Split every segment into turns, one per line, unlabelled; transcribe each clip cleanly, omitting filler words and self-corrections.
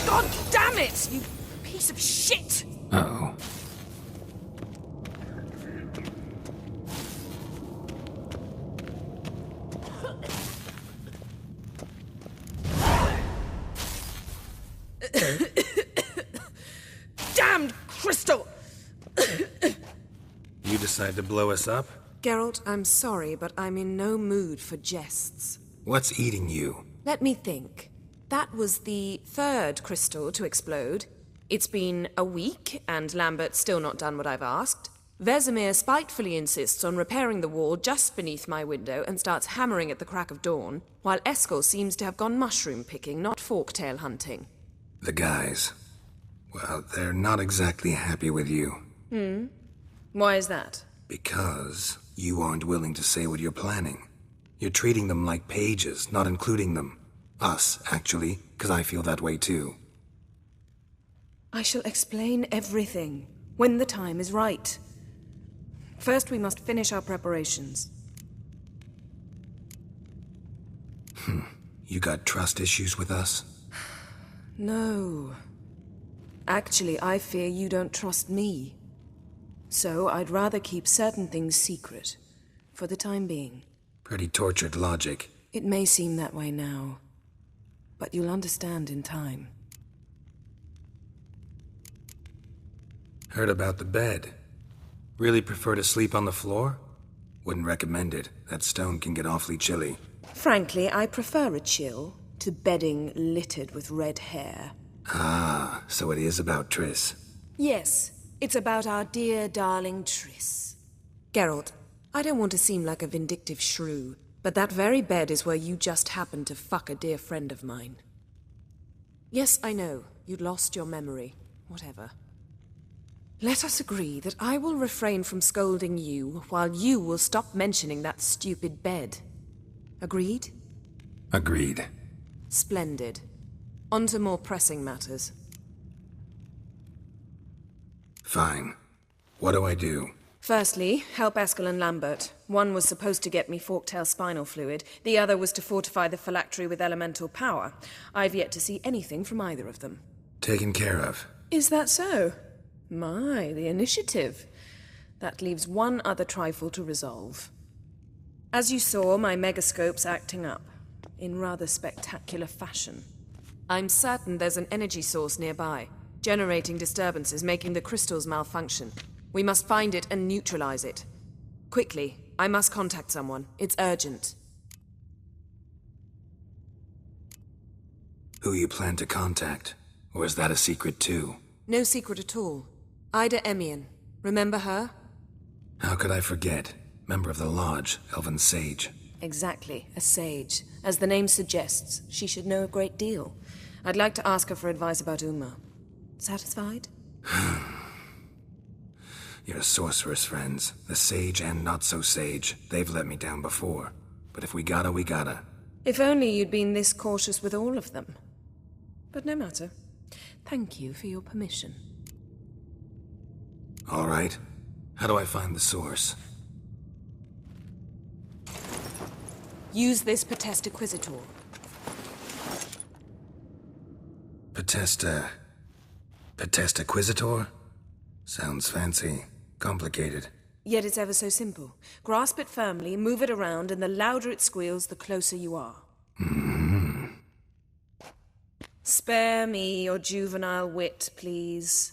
God damn it, you piece of shit!
Uh-oh.
Damned crystal!
You decide to blow us up?
Geralt, I'm sorry, but I'm in no mood for jests.
What's eating you?
Let me think. That was the third crystal to explode. It's been a week, and Lambert's still not done what I've asked. Vesemir spitefully insists on repairing the wall just beneath my window and starts hammering at the crack of dawn, while Eskel seems to have gone mushroom picking, not forktail hunting.
The guys. Well, they're not exactly happy with you.
Why is that?
Because you aren't willing to say what you're planning. You're treating them like pages, not including them. Us, actually, because I feel that way too.
I shall explain everything, when the time is right. First, we must finish our preparations.
You got trust issues with us?
No. Actually, I fear you don't trust me. So, I'd rather keep certain things secret, for the time being.
Pretty tortured logic.
It may seem that way now, but you'll understand in time.
Heard about the bed. Really prefer to sleep on the floor? Wouldn't recommend it. That stone can get awfully chilly.
Frankly, I prefer a chill to bedding littered with red hair.
Ah, so it is about Triss.
Yes, it's about our dear darling Triss. Geralt, I don't want to seem like a vindictive shrew, but that very bed is where you just happened to fuck a dear friend of mine. Yes, I know, you'd lost your memory. Whatever. Let us agree that I will refrain from scolding you, while you will stop mentioning that stupid bed. Agreed?
Agreed.
Splendid. On to more pressing matters.
Fine. What do I do?
Firstly, help Eskel and Lambert. One was supposed to get me forktail spinal fluid, the other was to fortify the phylactery with elemental power. I've yet to see anything from either of them.
Taken care of.
Is that so? My, the initiative. That leaves one other trifle to resolve. As you saw, my megascope's acting up, in rather spectacular fashion. I'm certain there's an energy source nearby, generating disturbances, making the crystals malfunction. We must find it and neutralize it. Quickly, I must contact someone. It's urgent.
Who you plan to contact? Or is that a secret too?
No secret at all. Ida Emian. Remember her?
How could I forget? Member of the Lodge, Elven Sage.
Exactly, a sage. As the name suggests, she should know a great deal. I'd like to ask her for advice about Uma. Satisfied?
Your sorceress friends, the sage and not-so-sage, they've let me down before. But if we gotta, we gotta.
If only you'd been this cautious with all of them. But no matter. Thank you for your permission.
All right. How do I find the source?
Use this Potest Acquisitor.
Potest Acquisitor? Sounds fancy. Complicated.
Yet it's ever so simple. Grasp it firmly, move it around, and the louder it squeals, the closer you are. Spare me your juvenile wit, please.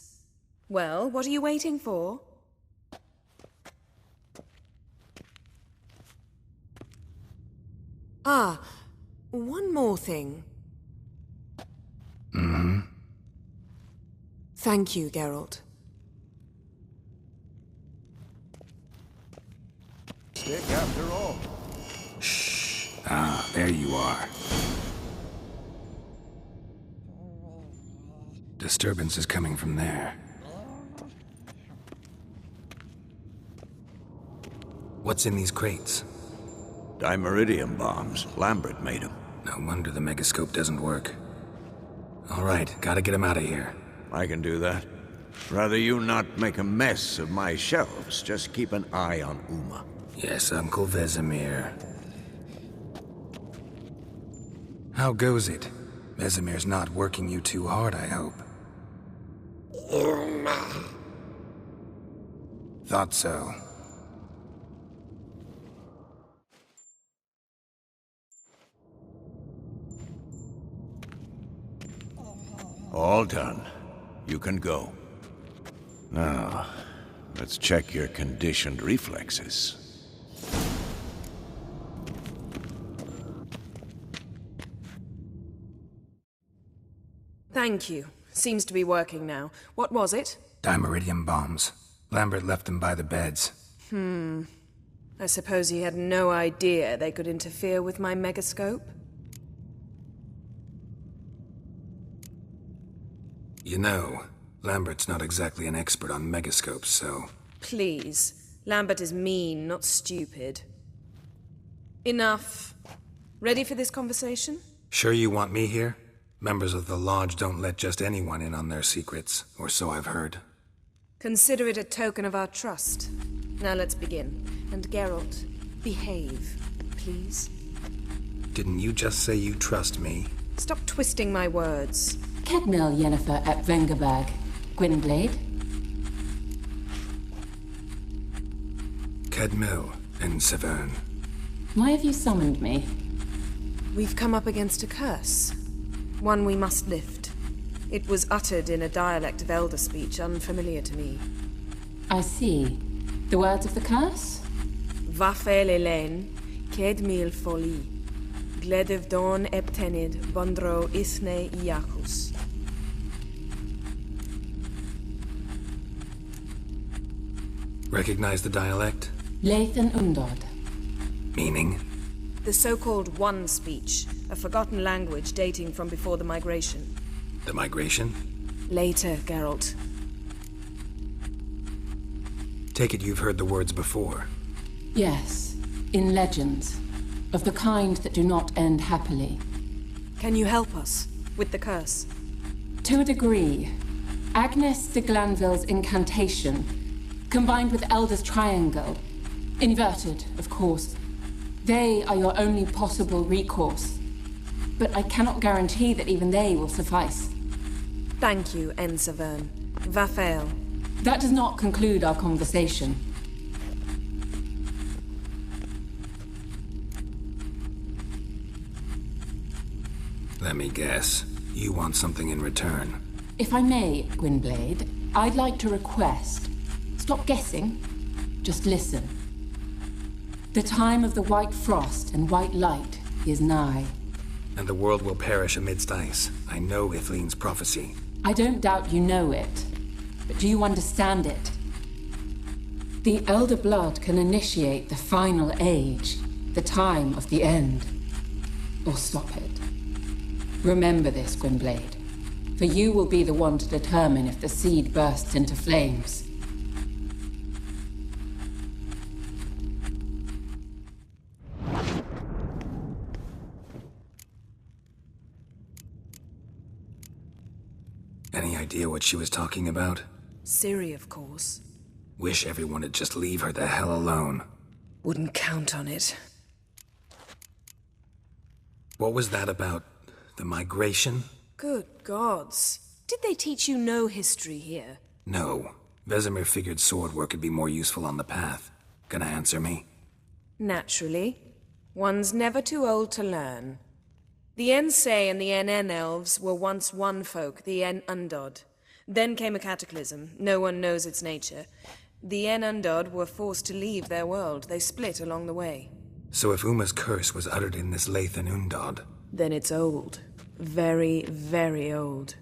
Well, what are you waiting for? Ah, one more thing. Thank you, Geralt.
Stick after all.
Shh. Ah, there you are. Disturbance is coming from there. What's in these crates?
Dimeridium bombs. Lambert made them.
No wonder the megascope doesn't work. All right, gotta get him out of here.
I can do that. Rather you not make a mess of my shelves. Just keep an eye on Uma.
Yes, Uncle Vesemir. How goes it? Vesemir's not working you too hard, I hope. Thought so.
All done. You can go. Now, let's check your conditioned reflexes.
Thank you. Seems to be working now. What was it?
Dimeridium bombs. Lambert left them by the beds.
I suppose he had no idea they could interfere with my megascope?
You know, Lambert's not exactly an expert on megascopes, so...
Please. Lambert is mean, not stupid. Enough. Ready for this conversation?
Sure you want me here? Members of the Lodge don't let just anyone in on their secrets, or so I've heard.
Consider it a token of our trust. Now let's begin. And Geralt, behave, please.
Didn't you just say you trust me?
Stop twisting my words.
Kedmil Yennefer at Vengerberg. Gwynblade?
Kedmil and Severn.
Why have you summoned me?
We've come up against a curse. One we must lift. It was uttered in a dialect of Elder speech unfamiliar to me.
I see. The words of the curse?
Vafel Elen, Kedmil Foli, Gledev Don Eptenid, Bondro Isne Iakus.
Recognize the dialect?
Lathan Undod.
Meaning?
The so-called One speech, a forgotten language dating from before the migration.
The migration?
Later, Geralt.
Take it you've heard the words before.
Yes, in legends. Of the kind that do not end happily.
Can you help us with the curse?
To a degree. Agnes de Glanville's incantation, combined with Elder's triangle, inverted, of course. They are your only possible recourse. But I cannot guarantee that even they will suffice.
Thank you, Severn. Vafel.
That does not conclude our conversation.
Let me guess. You want something in return.
If I may, Gwynblade, I'd like to request. Stop guessing. Just listen. The time of the white frost and white light is nigh.
And the world will perish amidst ice. I know Ithleen's prophecy.
I don't doubt you know it. But do you understand it? The Elder Blood can initiate the final age, the time of the end. Or stop it. Remember this, Gwynblade. For you will be the one to determine if the seed bursts into flames.
Any idea what she was talking about?
Ciri, of course.
Wish everyone would just leave her the hell alone.
Wouldn't count on it.
What was that about? The migration?
Good gods. Did they teach you no history here?
No. Vesemir figured sword work would be more useful on the path. Gonna answer me?
Naturally. One's never too old to learn. The Ensei and the NN elves were once one folk, the En Undod. Then came a cataclysm. No one knows its nature. The En Undod were forced to leave their world. They split along the way.
So if Uma's curse was uttered in this Lathan Undod...
Then it's old. Very, very old.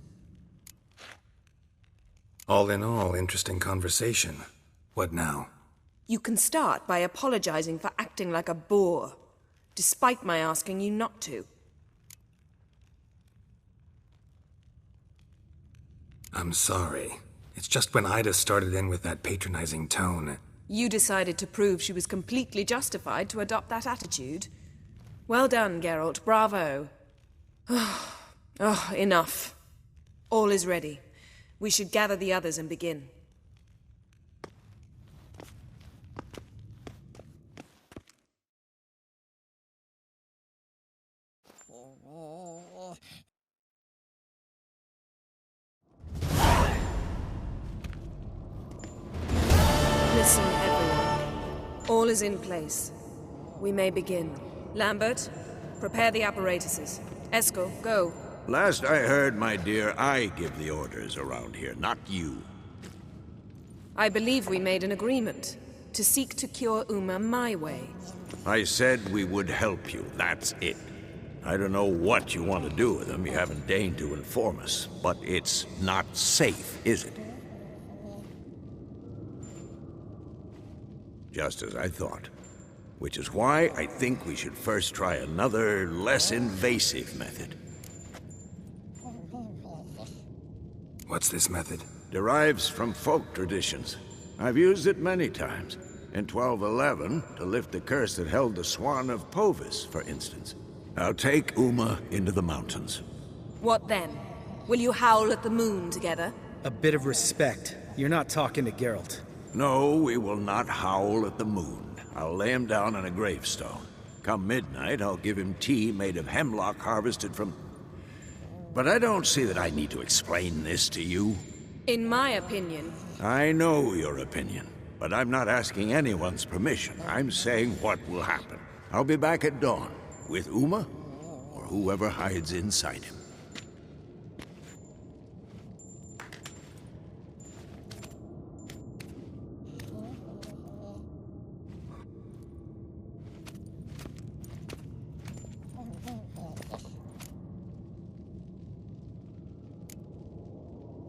All in all, interesting conversation. What now?
You can start by apologizing for acting like a boor, despite my asking you not to.
I'm sorry. It's just when Ida started in with that patronizing tone.
You decided to prove she was completely justified to adopt that attitude. Well done, Geralt. Bravo. Oh, enough. All is ready. We should gather the others and begin. Listen, everyone. All is in place. We may begin. Lambert, prepare the apparatuses. Eskel, go.
Last I heard, my dear, I give the orders around here, not you.
I believe we made an agreement to seek to cure Uma my way.
I said we would help you, that's it. I don't know what you want to do with them, you haven't deigned to inform us. But it's not safe, is it? Just as I thought. Which is why I think we should first try another, less invasive method.
What's this method?
Derives from folk traditions. I've used it many times. In 1211, to lift the curse that held the Swan of Povis, for instance. I'll take Uma into the mountains.
What then? Will you howl at the moon together?
A bit of respect. You're not talking to Geralt.
No, we will not howl at the moon. I'll lay him down on a gravestone. Come midnight, I'll give him tea made of hemlock harvested from... But I don't see that I need to explain this to you.
In my opinion...
I know your opinion, but I'm not asking anyone's permission. I'm saying what will happen. I'll be back at dawn, with Uma, or whoever hides inside him.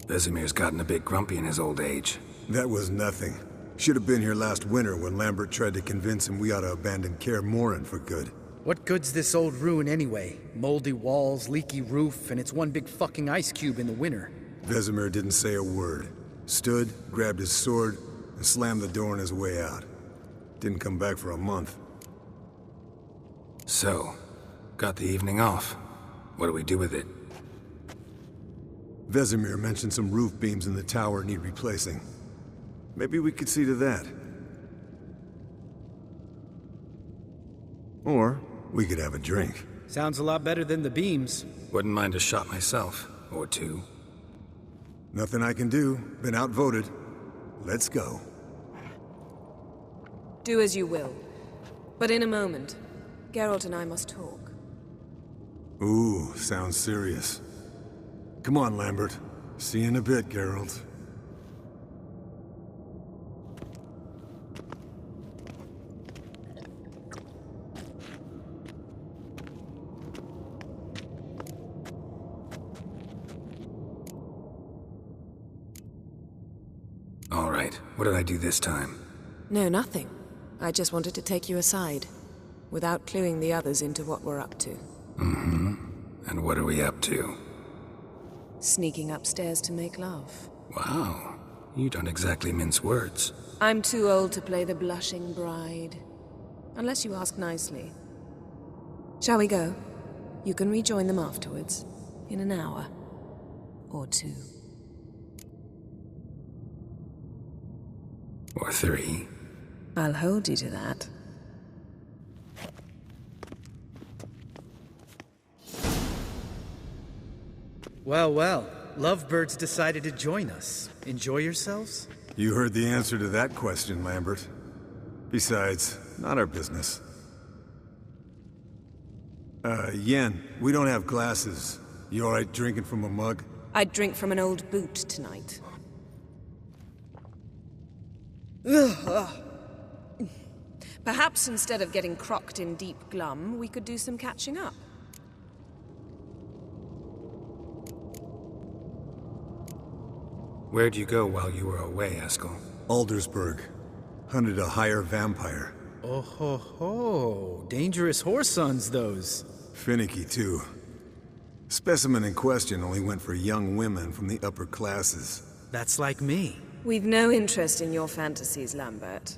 Vesemir's gotten a bit grumpy in his old age.
That was nothing. Should have been here last winter when Lambert tried to convince him we ought to abandon Kaer Morhen for good.
What good's this old ruin anyway? Moldy walls, leaky roof, and it's one big fucking ice cube in the winter.
Vesemir didn't say a word. Stood, grabbed his sword, and slammed the door on his way out. Didn't come back for a month.
So, got the evening off. What do we do with it?
Vesemir mentioned some roof beams in the tower need replacing. Maybe we could see to that. Or we could have a drink.
Sounds a lot better than the beams.
Wouldn't mind a shot myself, or two.
Nothing I can do. Been outvoted. Let's go.
Do as you will. But in a moment, Geralt and I must talk.
Ooh, sounds serious. Come on, Lambert. See you in a bit, Geralt.
All right, what did I do this time?
No, nothing. I just wanted to take you aside, without cluing the others into what we're up to.
Mm-hmm. And what are we up to?
Sneaking upstairs to make love.
Wow, you don't exactly mince words.
I'm too old to play the blushing bride. Unless you ask nicely. Shall we go? You can rejoin them afterwards. In an hour. Or two.
Or three.
I'll hold you to that.
Well, well. Lovebirds decided to join us. Enjoy yourselves?
You heard the answer to that question, Lambert. Besides, not our business. Yen, we don't have glasses. You alright drinking from a mug?
I'd drink from an old boot tonight. Perhaps instead of getting crocked in deep glum, we could do some catching up.
Where'd you go while you were away, Eskel?
Aldersburg. Hunted a higher vampire.
Oh ho ho. Dangerous whoresons, those.
Finicky, too. Specimen in question only went for young women from the upper classes.
That's like me.
We've no interest in your fantasies, Lambert.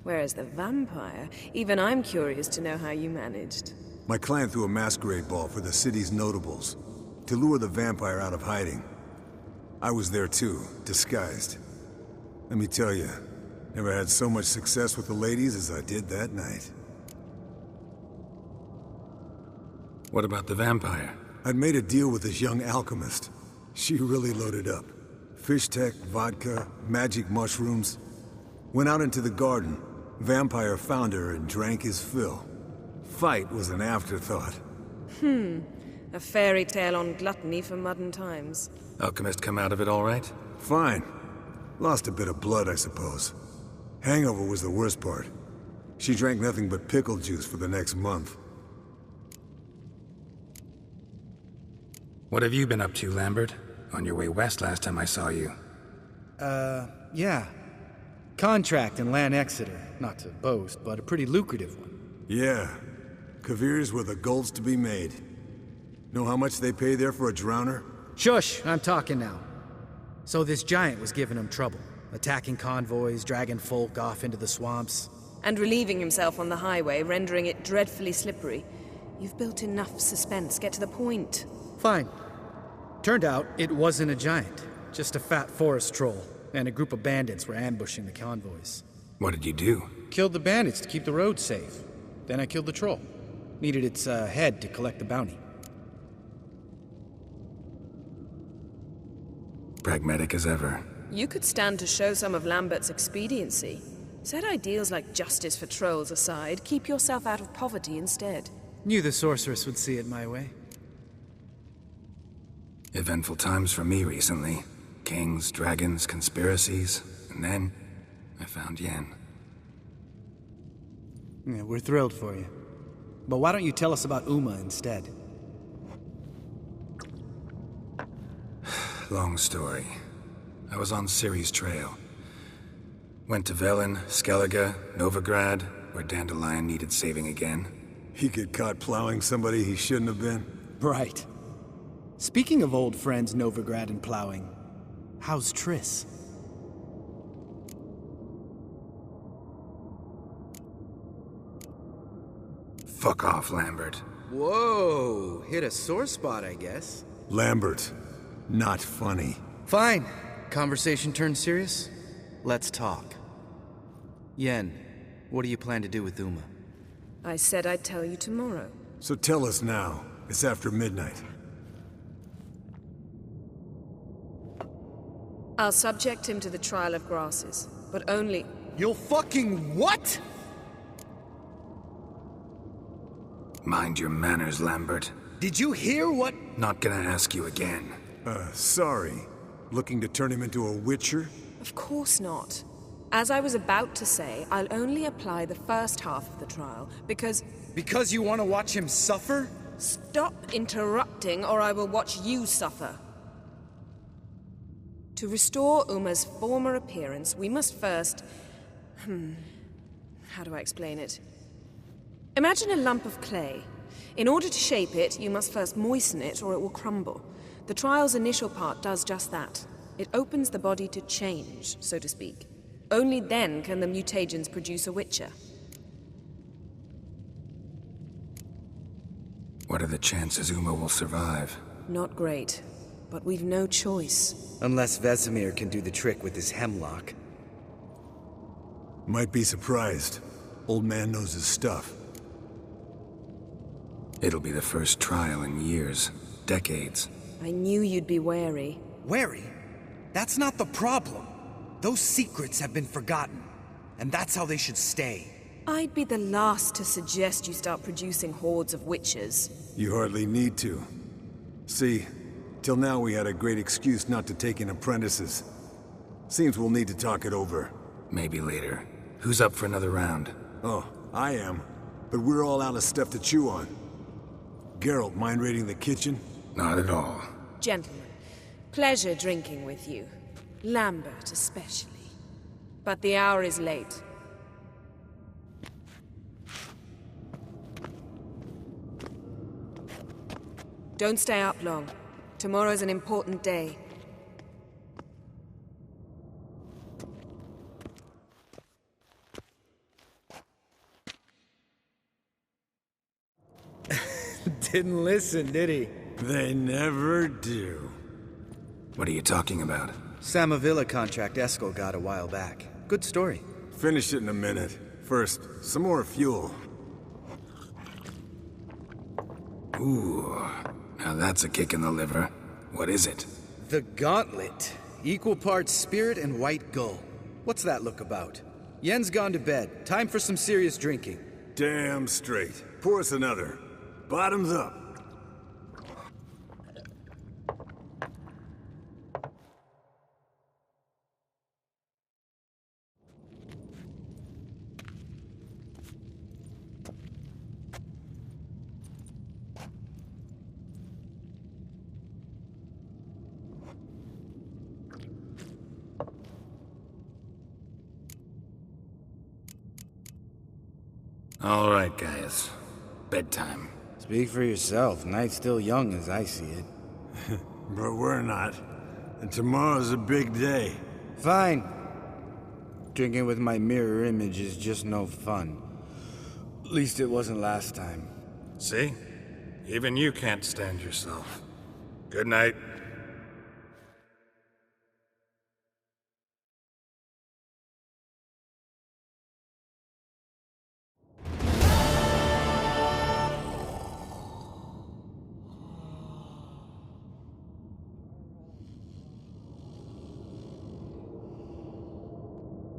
Whereas the vampire, even I'm curious to know how you managed.
My client threw a masquerade ball for the city's notables, to lure the vampire out of hiding. I was there too, disguised. Let me tell you, never had so much success with the ladies as I did that night.
What about the vampire?
I'd made a deal with this young alchemist. She really loaded up. Fish tech, vodka, magic mushrooms. Went out into the garden. Vampire found her and drank his fill. Fight was an afterthought.
A fairy tale on gluttony for modern times.
Alchemist come out of it all right?
Fine. Lost a bit of blood, I suppose. Hangover was the worst part. She drank nothing but pickle juice for the next month.
What have you been up to, Lambert? On your way west last time I saw you.
Yeah. Contract in Lan Exeter. Not to boast, but a pretty lucrative one.
Yeah. Kavir's were the goals to be made. Know how much they pay there for a drowner?
Shush, I'm talking now. So this giant was giving him trouble. Attacking convoys, dragging folk off into the swamps.
And relieving himself on the highway, rendering it dreadfully slippery. You've built enough suspense. Get to the point.
Fine. Turned out it wasn't a giant. Just a fat forest troll. And a group of bandits were ambushing the convoys.
What did you do?
Killed the bandits to keep the roads safe. Then I killed the troll. Needed its head to collect the bounty.
Pragmatic as ever.
You could stand to show some of Lambert's expediency. Set ideals like justice for trolls aside, keep yourself out of poverty instead.
Knew the sorceress would see it my way.
Eventful times for me recently. Kings, dragons, conspiracies, and then I found Yen.
Yeah, we're thrilled for you. But why don't you tell us about Uma instead?
Long story. I was on Ciri's trail. Went to Velen, Skellige, Novigrad, where Dandelion needed saving again.
He get caught plowing somebody he shouldn't have been?
Right. Speaking of old friends Novigrad and plowing, how's Triss?
Fuck off, Lambert.
Whoa, hit a sore spot, I guess.
Lambert, not funny.
Fine. Conversation turned serious? Let's talk. Yen, what do you plan to do with Uma?
I said I'd tell you tomorrow.
So tell us now. It's after midnight.
I'll subject him to the trial of grasses, but only...
You'll fucking what?
Mind your manners, Lambert.
Did you hear what?
Not gonna ask you again.
Sorry. Looking to turn him into a witcher?
Of course not. As I was about to say, I'll only apply the first half of the trial, because...
Because you want to watch him suffer?
Stop interrupting, or I will watch you suffer. To restore Uma's former appearance, we must first... How do I explain it? Imagine a lump of clay. In order to shape it, you must first moisten it, or it will crumble. The trial's initial part does just that. It opens the body to change, so to speak. Only then can the mutagens produce a witcher.
What are the chances Uma will survive?
Not great, but we've no choice.
Unless Vesemir can do the trick with his hemlock.
Might be surprised. Old man knows his stuff.
It'll be the first trial in years. Decades.
I knew you'd be wary.
Wary? That's not the problem. Those secrets have been forgotten, and that's how they should stay.
I'd be the last to suggest you start producing hordes of witches.
You hardly need to. See, till now we had a great excuse not to take in apprentices. Seems we'll need to talk it over.
Maybe later. Who's up for another round?
Oh, I am. But we're all out of stuff to chew on. Geralt, mind raiding the kitchen?
Not at all.
Gentlemen, pleasure drinking with you. Lambert especially. But the hour is late. Don't stay up long. Tomorrow's an important day.
Didn't listen, did he?
They never do.
What are you talking about?
Samavilla contract Eskel got a while back. Good story.
Finish it in a minute. First, some more fuel.
Ooh, now that's a kick in the liver. What is it?
The Gauntlet. Equal parts spirit and white gull. What's that look about?
Yen's gone to bed. Time for some serious drinking.
Damn straight. Pour us another. Bottoms up.
All right, guys. Bedtime.
Speak for yourself. Night's still young as I see it.
But we're not. And tomorrow's a big day.
Fine. Drinking with my mirror image is just no fun. At least it wasn't last time.
See? Even you can't stand yourself. Good night.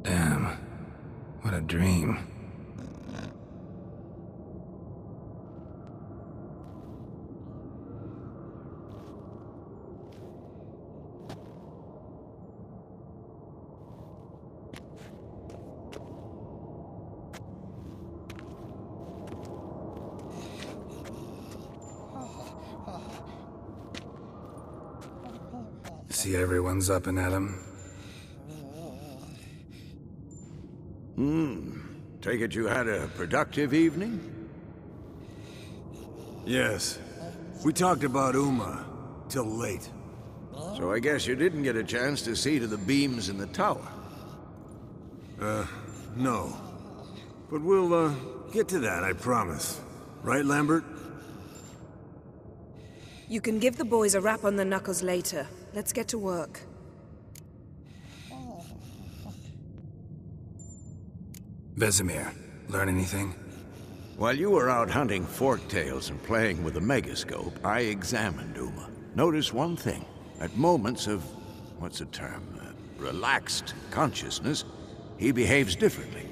Damn. What a dream. See everyone's up and at 'em.
Take it you had a productive evening?
Yes. We talked about Uma. Till late.
So I guess you didn't get a chance to see to the beams in the tower.
No. But we'll, get to that, I promise. Right, Lambert?
You can give the boys a rap on the knuckles later. Let's get to work.
Vesemir, learn anything?
While you were out hunting forktails and playing with the megascope, I examined Uma. Notice one thing. At moments of, what's the term, relaxed consciousness, he behaves differently.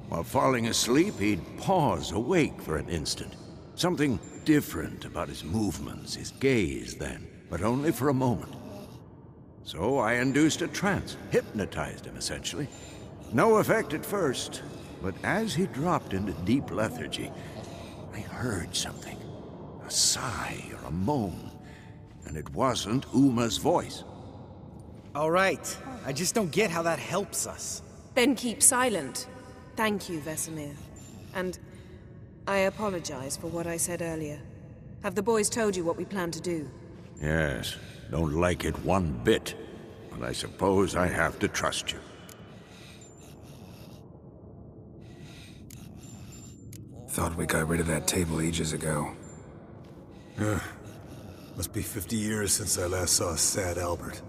While falling asleep, he'd pause awake for an instant. Something different about his movements, his gaze then, but only for a moment. So I induced a trance, hypnotized him essentially. No effect at first, but as he dropped into deep lethargy, I heard something. A sigh or a moan, and it wasn't Uma's voice.
All right. I just don't get how that helps us.
Then keep silent. Thank you, Vesemir. And I apologize for what I said earlier. Have the boys told you what we plan to do?
Yes, don't like it one bit, but I suppose I have to trust you.
Thought we got rid of that table ages ago.
Must be 50 years since I last saw sad Albert.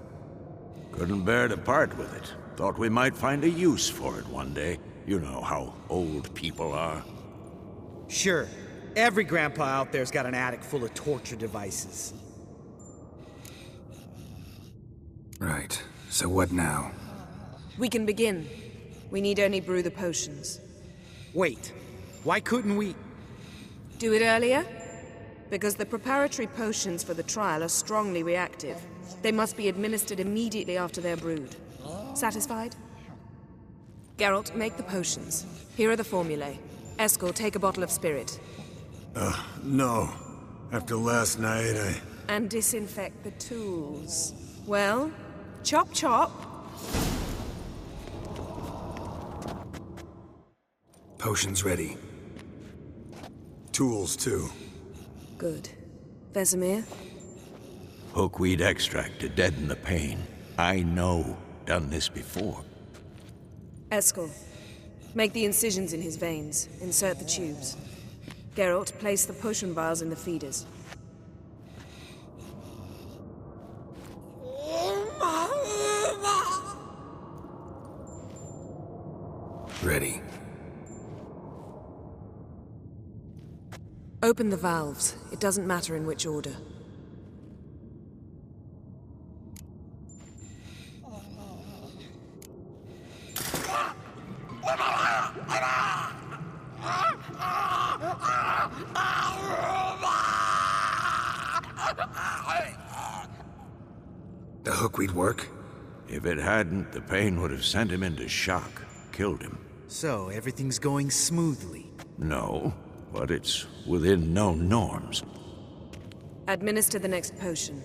Couldn't bear to part with it. Thought we might find a use for it one day. You know how old people are.
Sure. Every grandpa out there's got an attic full of torture devices.
Right. So what now?
We can begin. We need only brew the potions.
Wait. Why couldn't we...
Do it earlier? Because the preparatory potions for the trial are strongly reactive. They must be administered immediately after they're brewed. Satisfied? Geralt, make the potions. Here are the formulae. Eskel, take a bottle of spirit.
No. After last night,
And disinfect the tools. Well, chop chop.
Potions ready.
Tools, too.
Good. Vesemir?
Hookweed extract to deaden the pain. I know. Done this before.
Eskel, make the incisions in his veins. Insert the tubes. Geralt, place the potion vials in the feeders.
Ready.
Open the valves. It doesn't matter in which order.
the hook we'd work?
If it hadn't, the pain would have sent him into shock, killed him.
So, everything's going smoothly.
No, but it's within known norms.
Administer the next potion.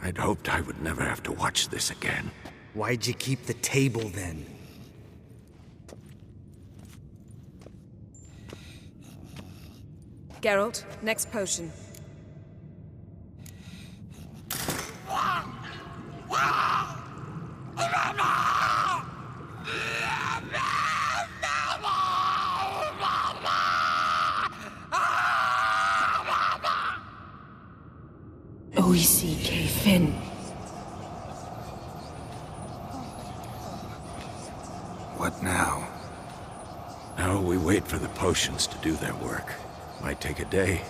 I'd hoped I would never have to watch this again.
Why'd you keep the table then?
Geralt, next potion. O-E-C-K Finn.
What now?
Now we wait for the potions to do their work. Might take a day,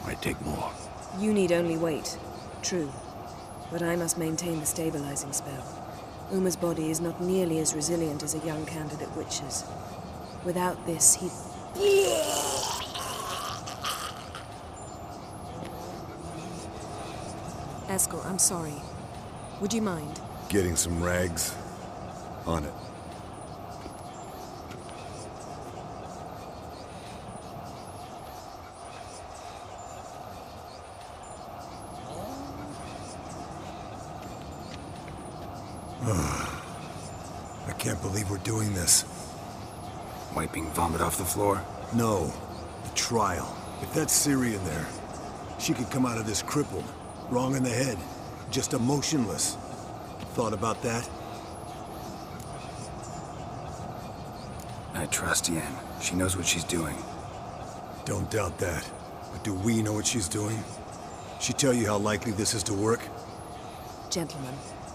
might take more.
You need only wait. True. But I must maintain the stabilizing spell. Uma's body is not nearly as resilient as a young candidate witch's. Without this, he'd... Eskel, I'm sorry. Would you mind?
Getting some rags? On it. I can't believe we're doing this.
Wiping vomit off the floor?
No, the trial. If that's Syrian there, she could come out of this crippled, wrong in the head, just emotionless. Thought about that?
I trust Yen. She knows what she's doing.
Don't doubt that. But do we know what she's doing? She tell you how likely this is to work?
Gentlemen,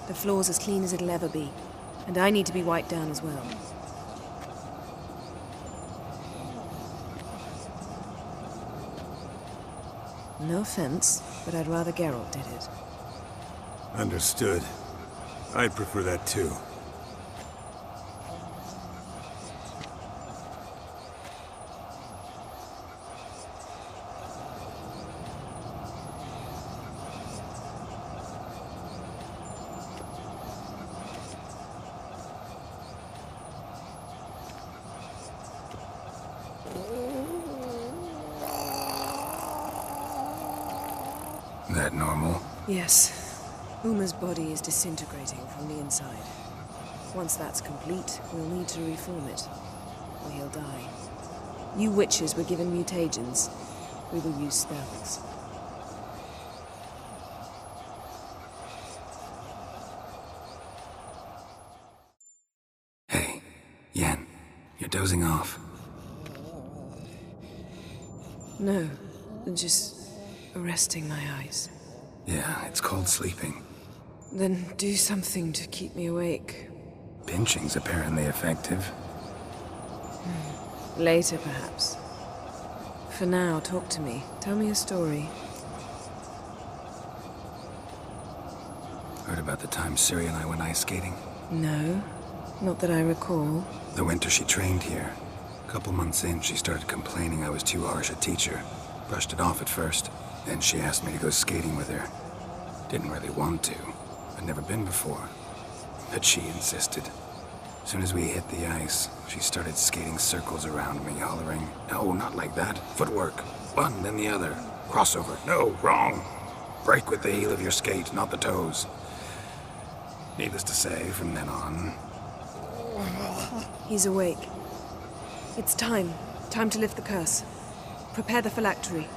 the floor's as clean as it'll ever be. And I need to be wiped down as well. No offense, but I'd rather Geralt did it.
Understood. I'd prefer that too.
That normal?
Yes. Uma's body is disintegrating from the inside. Once that's complete, we'll need to reform it, or he'll die. You witches were given mutagens. We will use spells.
Hey, Yen, you're dozing off.
No, just resting my eyes.
Yeah, it's called sleeping.
Then do something to keep me awake.
Pinching's apparently effective.
Later, perhaps. For now, talk to me. Tell me a story.
Heard about the time Ciri and I went ice skating?
No, not that I recall.
The winter she trained here. A couple months in, she started complaining I was too harsh a teacher. Brushed it off at first. Then she asked me to go skating with her. Didn't really want to. I'd never been before. But she insisted. As soon as we hit the ice, she started skating circles around me, hollering, "No, not like that. Footwork. One, then the other. Crossover. No, wrong. Break with the heel of your skate, not the toes." Needless to say, from then on...
He's awake. It's time. Time to lift the curse. Prepare the phylactery.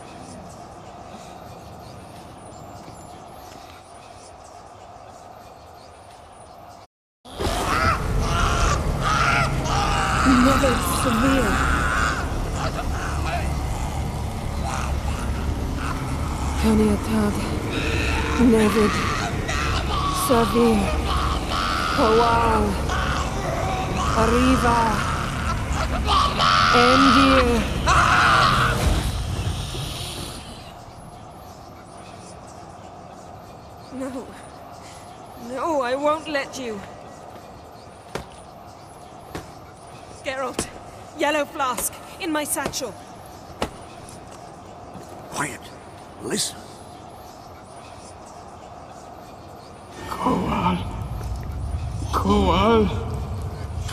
Mother severe. Kaniatag. Nevid. Savir. Hawal. Arriva. Endir. No. No, I won't let you. Geralt, yellow flask, in my satchel.
Quiet. Listen.
Koal,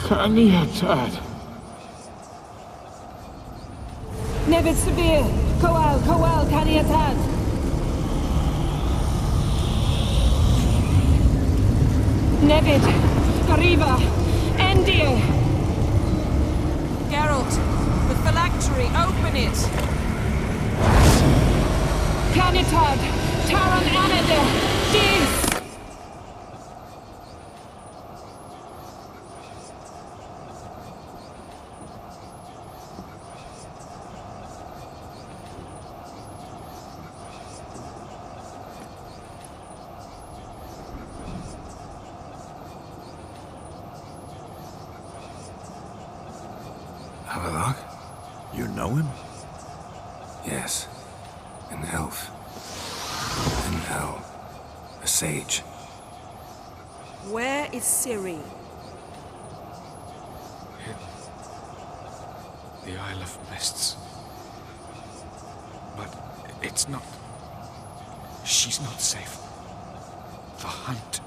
Kaniatad.
Nevid Severe, Koal, Kaniatad. Nevid, Gariva, Endir. Geralt, the phylactery, open it. Canitad, Taran Anada, Dis.
Havelock?
You know him?
Yes. An elf. An elf. A sage.
Where is Ciri?
In the Isle of Mists. But it's not... She's not safe. The hunt.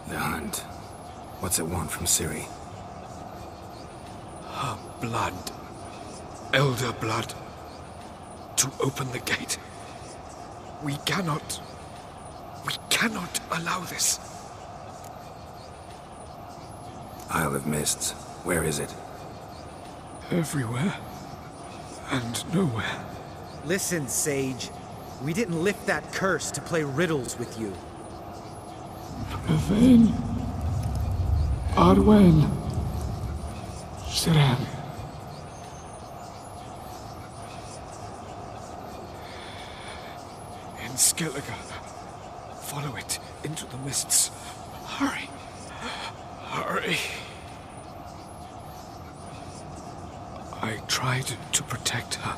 The hunt. What's it want from Ciri?
Her blood. Elder blood. To open the gate. We cannot allow this.
Isle of Mists. Where is it?
Everywhere. And nowhere.
Listen, Sage. We didn't lift that curse to play riddles with you.
Yvain. Arwen. Siren. In Skellige. Follow it into the mists. Hurry. Hurry. I tried to protect her.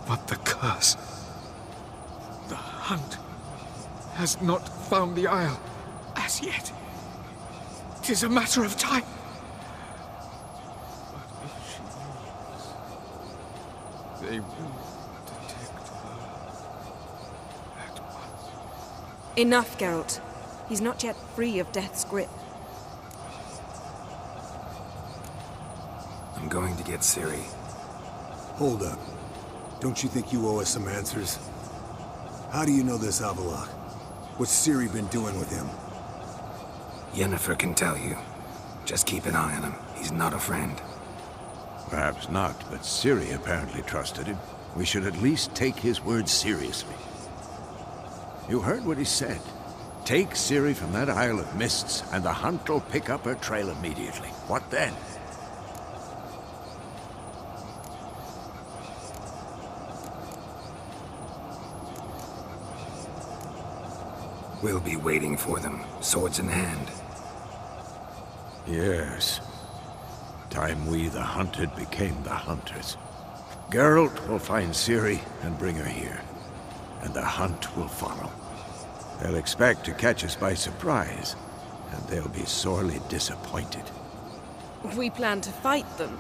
But the curse... The hunt... has not found the Isle as yet. 'Tis a matter of time. But if she leaves, they will detect her at once.
Enough, Geralt. He's not yet free of death's grip.
I'm going to get Ciri.
Hold up. Don't you think you owe us some answers? How do you know this Havelock? What's Ciri been doing with him?
Yennefer can tell you. Just keep an eye on him. He's not a friend.
Perhaps not, but Ciri apparently trusted him. We should at least take his words seriously. You heard what he said. Take Ciri from that Isle of Mists, and the hunt will pick up her trail immediately. What then?
We'll be waiting for them, swords in hand.
Yes. Time we, the hunted, became the hunters. Geralt will find Ciri and bring her here, and the hunt will follow. They'll expect to catch us by surprise, and they'll be sorely disappointed.
We plan to fight them.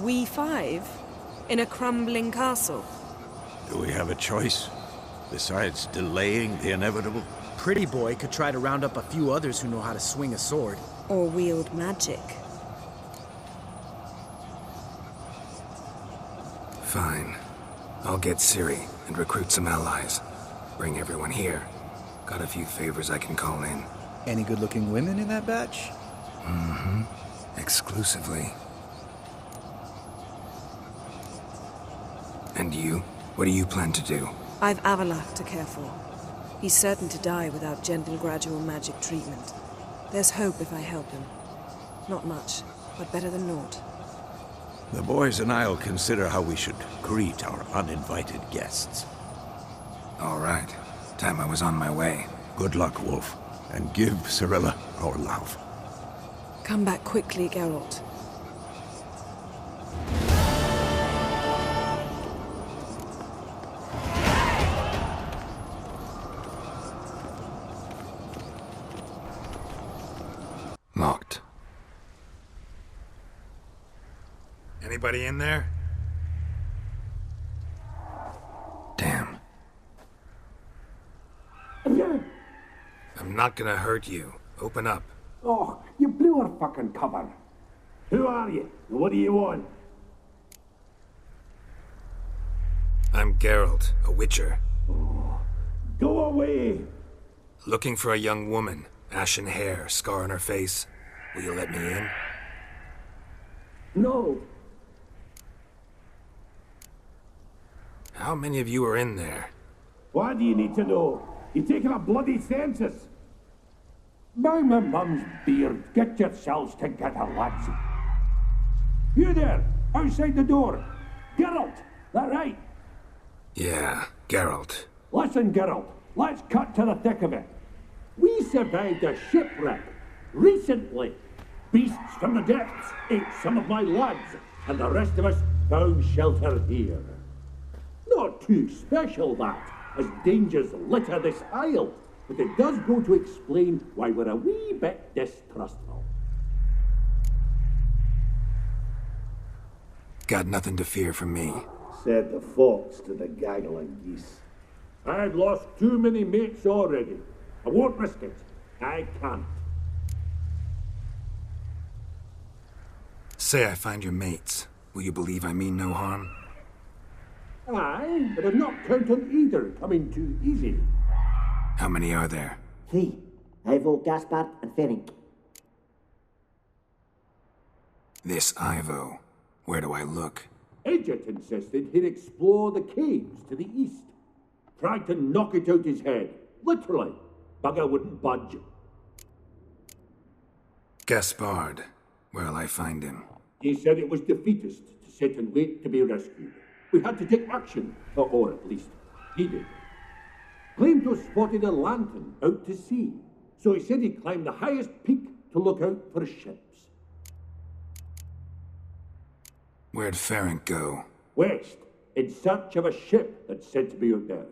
We five? In a crumbling castle?
Do we have a choice, besides delaying the inevitable?
Pretty Boy could try to round up a few others who know how to swing a sword.
Or wield magic.
Fine. I'll get Ciri and recruit some allies. Bring everyone here. Got a few favors I can call in.
Any good-looking women in that batch?
Mm-hmm. Exclusively. And you? What do you plan to do?
I've Avallac'h to care for. He's certain to die without gentle, gradual magic treatment. There's hope if I help him. Not much, but better than naught.
The boys and I'll consider how we should greet our uninvited guests.
All right. Time I was on my way.
Good luck, Wolf, and give Cirilla our love.
Come back quickly, Geralt.
Anybody in there? Damn. I'm not gonna hurt you. Open up.
Oh, you blew our fucking cover. Who are you? And what do you want?
I'm Geralt, a witcher.
Go away!
Looking for a young woman. Ashen hair, scar on her face. Will you let me in?
No.
How many of you are in there?
Why do you need to know? You're taking a bloody census. By my mum's beard, get yourselves together, lads. You there, outside the door. Geralt, that right?
Yeah, Geralt.
Listen, Geralt, let's cut to the thick of it. We survived a shipwreck recently. Beasts from the depths ate some of my lads, and the rest of us found shelter here. Not too special, that, as dangers litter this isle, but it does go to explain why we're a wee bit distrustful.
Got nothing to fear from me.
Said the fox to the gaggle of geese. I've lost too many mates already. I won't risk it. I can't.
Say I find your mates. Will you believe I mean no harm?
Aye, but I'm not counting either coming too easy.
How many are there?
3. Ivo, Gaspard, and Ferenc.
This Ivo. Where do I look?
Edget insisted he'd explore the caves to the east. Tried to knock it out his head. Literally. Bugger wouldn't budge.
Gaspard. Where'll I find him?
He said it was defeatist to sit and wait to be rescued. We had to take action, or at least he did. Claimed to have spotted a lantern out to sea, so he said he climbed the highest peak to look out for ships.
Where'd Ferenc go?
West, in search of a ship that's said to be out there.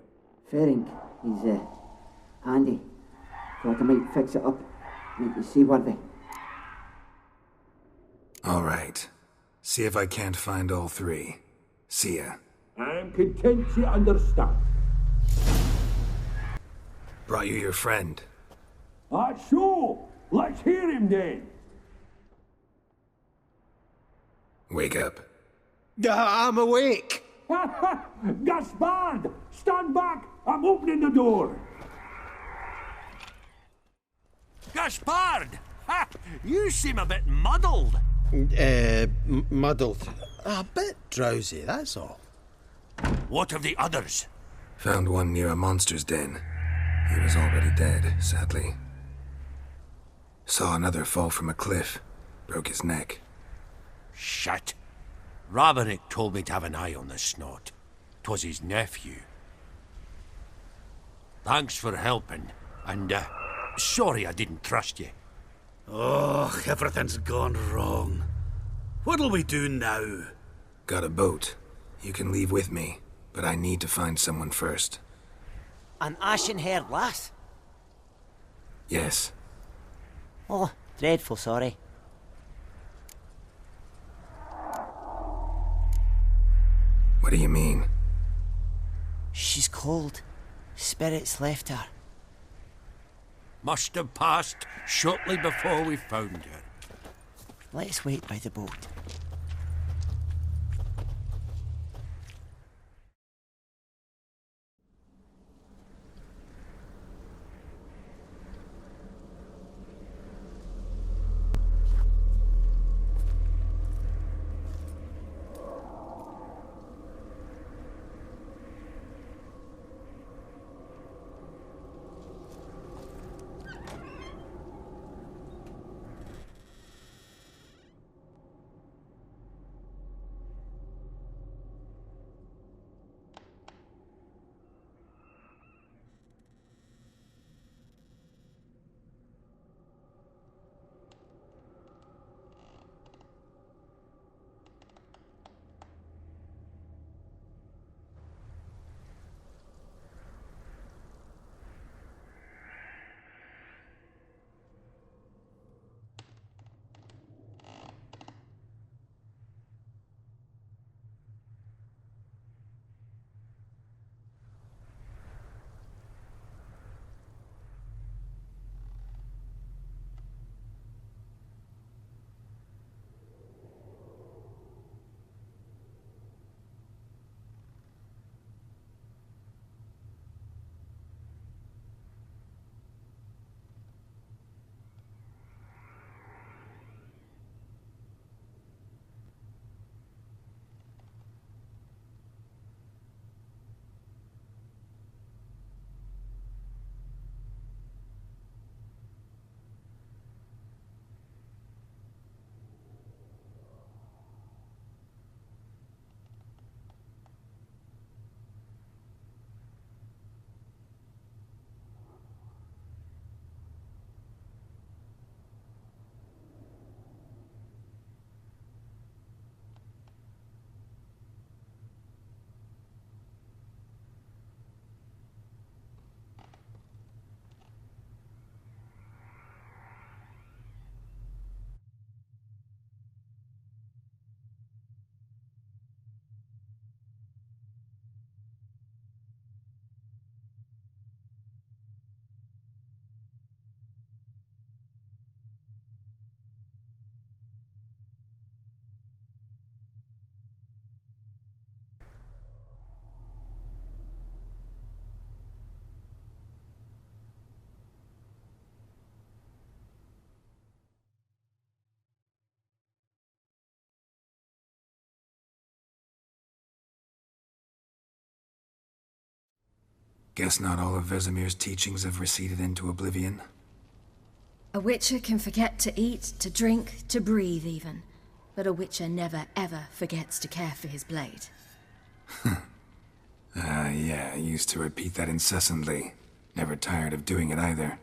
Ferenc, he's handy. Thought I might fix it up, make it seaworthy.
All right. See if I can't find all 3. See ya.
I'm content you understand.
Brought you your friend.
So, let's hear him then.
Wake up.
I'm awake.
Gaspard, stand back. I'm opening the door.
Gaspard! Ha! You seem a bit muddled.
Muddled. A bit drowsy, that's all.
What of the others?
Found one near a monster's den. He was already dead, sadly. Saw another fall from a cliff. Broke his neck.
Shit. Robinick told me to have an eye on the snot. 'Twas his nephew. Thanks for helping, and sorry I didn't trust you.
Oh, everything's gone wrong. What'll we do now?
Got a boat. You can leave with me, but I need to find someone first.
An ashen-haired lass?
Yes.
Oh, dreadful sorry.
What do you mean?
She's cold. Spirits left her.
Must have passed shortly before we found her.
Let's wait by the boat.
Guess not all of Vesemir's teachings have receded into oblivion.
A witcher can forget to eat, to drink, to breathe even. But a witcher never ever forgets to care for his blade.
Yeah, I used to repeat that incessantly. Never tired of doing it either.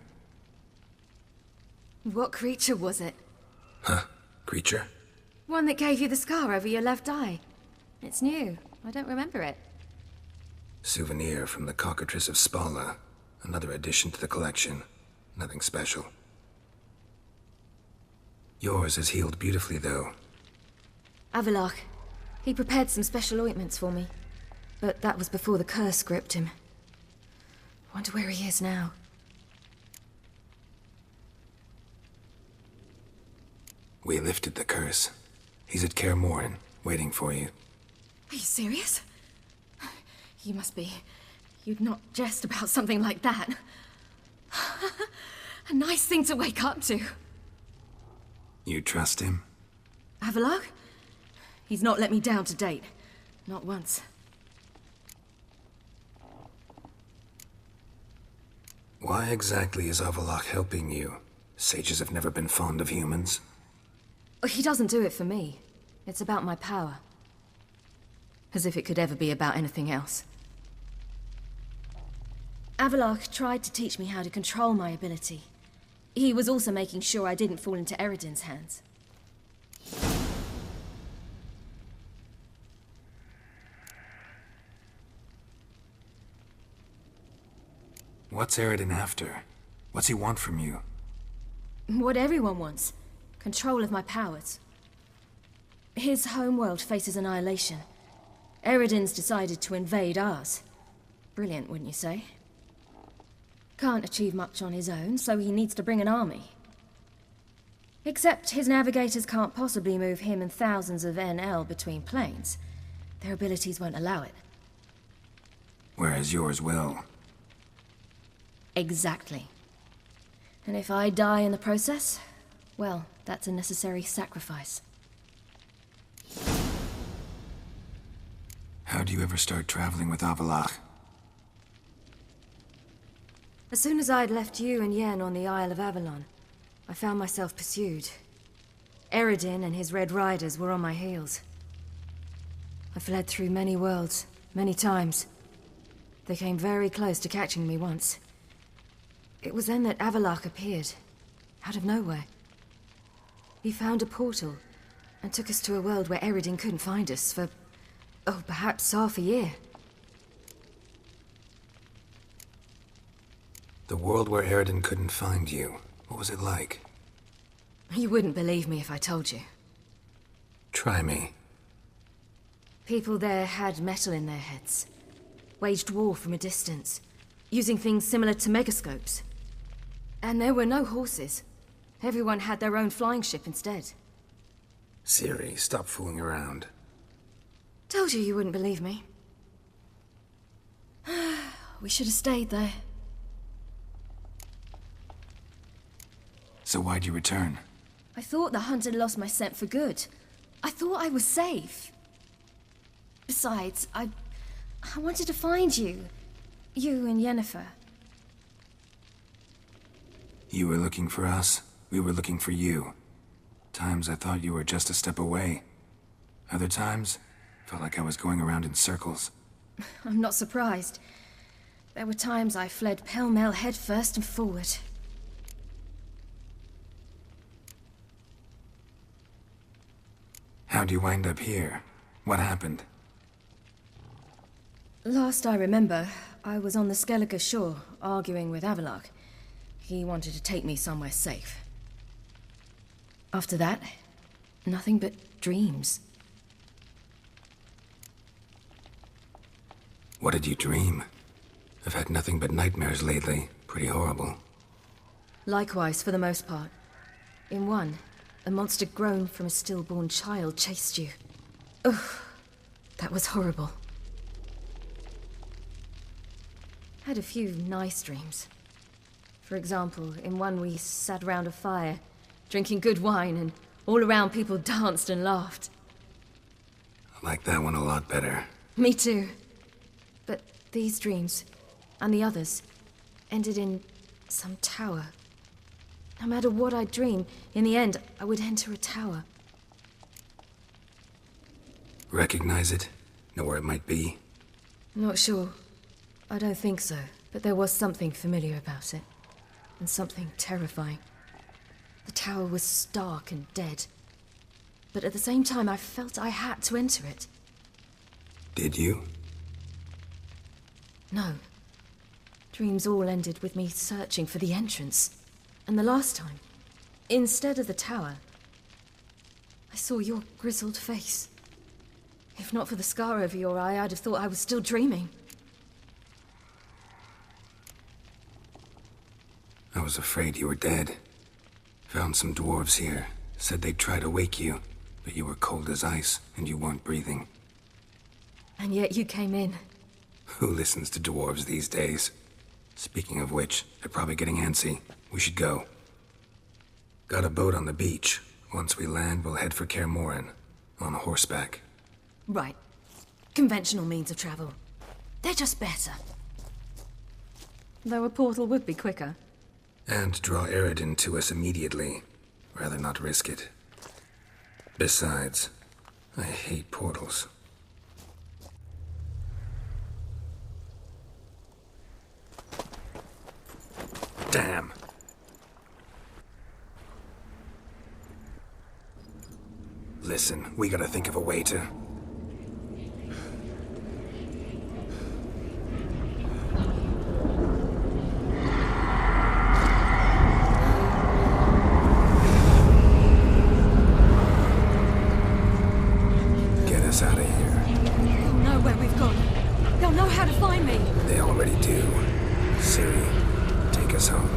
What creature was it?
Huh? Creature?
One that gave you the scar over your left eye. It's new. I don't remember it.
Souvenir from the cockatrice of Spala. Another addition to the collection. Nothing special. Yours is healed beautifully, though.
Avalok. He prepared some special ointments for me. But that was before the curse gripped him. Wonder where he is now.
We lifted the curse. He's at Kaer Morhen, waiting for you.
Are you serious? You must be. You'd not jest about something like that. A nice thing to wake up to.
You trust him?
Avalok? He's not let me down to date. Not once.
Why exactly is Avalok helping you? Sages have never been fond of humans.
He doesn't do it for me. It's about my power. As if it could ever be about anything else. Avalok tried to teach me how to control my ability. He was also making sure I didn't fall into Eredin's hands.
What's Eredin after? What's he want from you?
What everyone wants. Control of my powers. His homeworld faces annihilation. Eredin's decided to invade ours. Brilliant, wouldn't you say? Can't achieve much on his own, so he needs to bring an army. Except his navigators can't possibly move him and thousands of NL between planes. Their abilities won't allow it.
Whereas yours will.
Exactly. And if I die in the process, well, that's a necessary sacrifice.
How do you ever start traveling with Avalok?
As soon as I'd left you and Yen on the Isle of Avalon, I found myself pursued. Eredin and his Red Riders were on my heels. I fled through many worlds, many times. They came very close to catching me once. It was then that Avalok appeared, out of nowhere. He found a portal, and took us to a world where Eredin couldn't find us for, oh, perhaps half a year.
The world where Eredin couldn't find you, what was it like?
You wouldn't believe me if I told you.
Try me.
People there had metal in their heads. Waged war from a distance, using things similar to megascopes. And there were no horses. Everyone had their own flying ship instead.
Ciri, stop fooling around.
Told you wouldn't believe me. We should have stayed there.
So why'd you return?
I thought the hunt had lost my scent for good. I thought I was safe. Besides, I wanted to find you. You and Yennefer.
You were looking for us. We were looking for you. Times I thought you were just a step away. Other times, felt like I was going around in circles.
I'm not surprised. There were times I fled pell-mell headfirst and forward.
How'd you wind up here? What happened?
Last I remember, I was on the Skellige shore, arguing with Avalok. He wanted to take me somewhere safe. After that, nothing but dreams.
What did you dream? I've had nothing but nightmares lately. Pretty horrible.
Likewise, for the most part. In one, a monster grown from a stillborn child chased you. Ugh, that was horrible. Had a few nice dreams. For example, in one we sat around a fire, drinking good wine, and all around people danced and laughed.
I like that one a lot better.
Me too. But these dreams, and the others ended in some tower. No matter what I dream, in the end, I would enter a tower.
Recognize it? Know where it might be?
I'm not sure. I don't think so, but there was something familiar about it. And something terrifying. The tower was stark and dead. But at the same time, I felt I had to enter it.
Did you?
No. Dreams all ended with me searching for the entrance. And the last time, instead of the tower, I saw your grizzled face. If not for the scar over your eye, I'd have thought I was still dreaming.
I was afraid you were dead. Found some dwarves here. Said they'd try to wake you, but you were cold as ice, and you weren't breathing.
And yet you came in.
Who listens to dwarves these days? Speaking of which, they're probably getting antsy. We should go. Got a boat on the beach. Once we land, we'll head for Kaer Morhen. On horseback.
Right. Conventional means of travel. They're just better. Though a portal would be quicker.
And draw Eredin to us immediately. Rather not risk it. Besides, I hate portals. Damn. Listen, we gotta think of a way to... Get us out of here.
They'll know where we've gone. They'll know how to find me.
They already do. Ciri, take us home.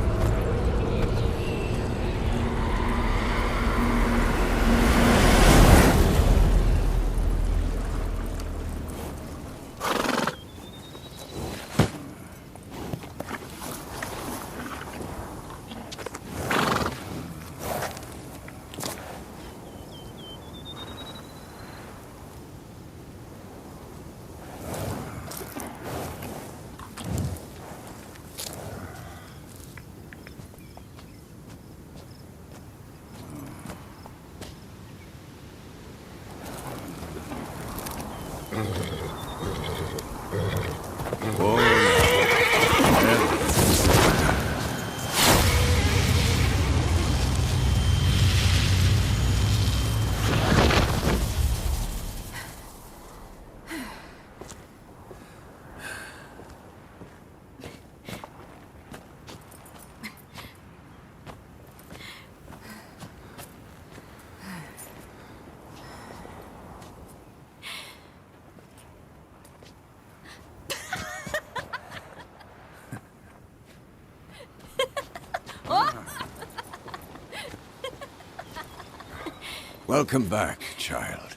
Welcome back, child.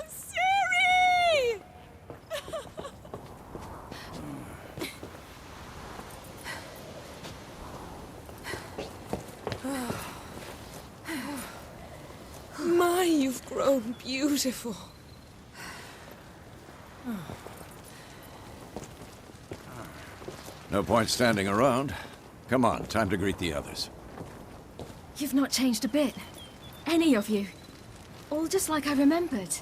Ciri! My, you've grown beautiful.
No point standing around. Come on, time to greet the others.
You've not changed a bit. Any of you. All just like I remembered.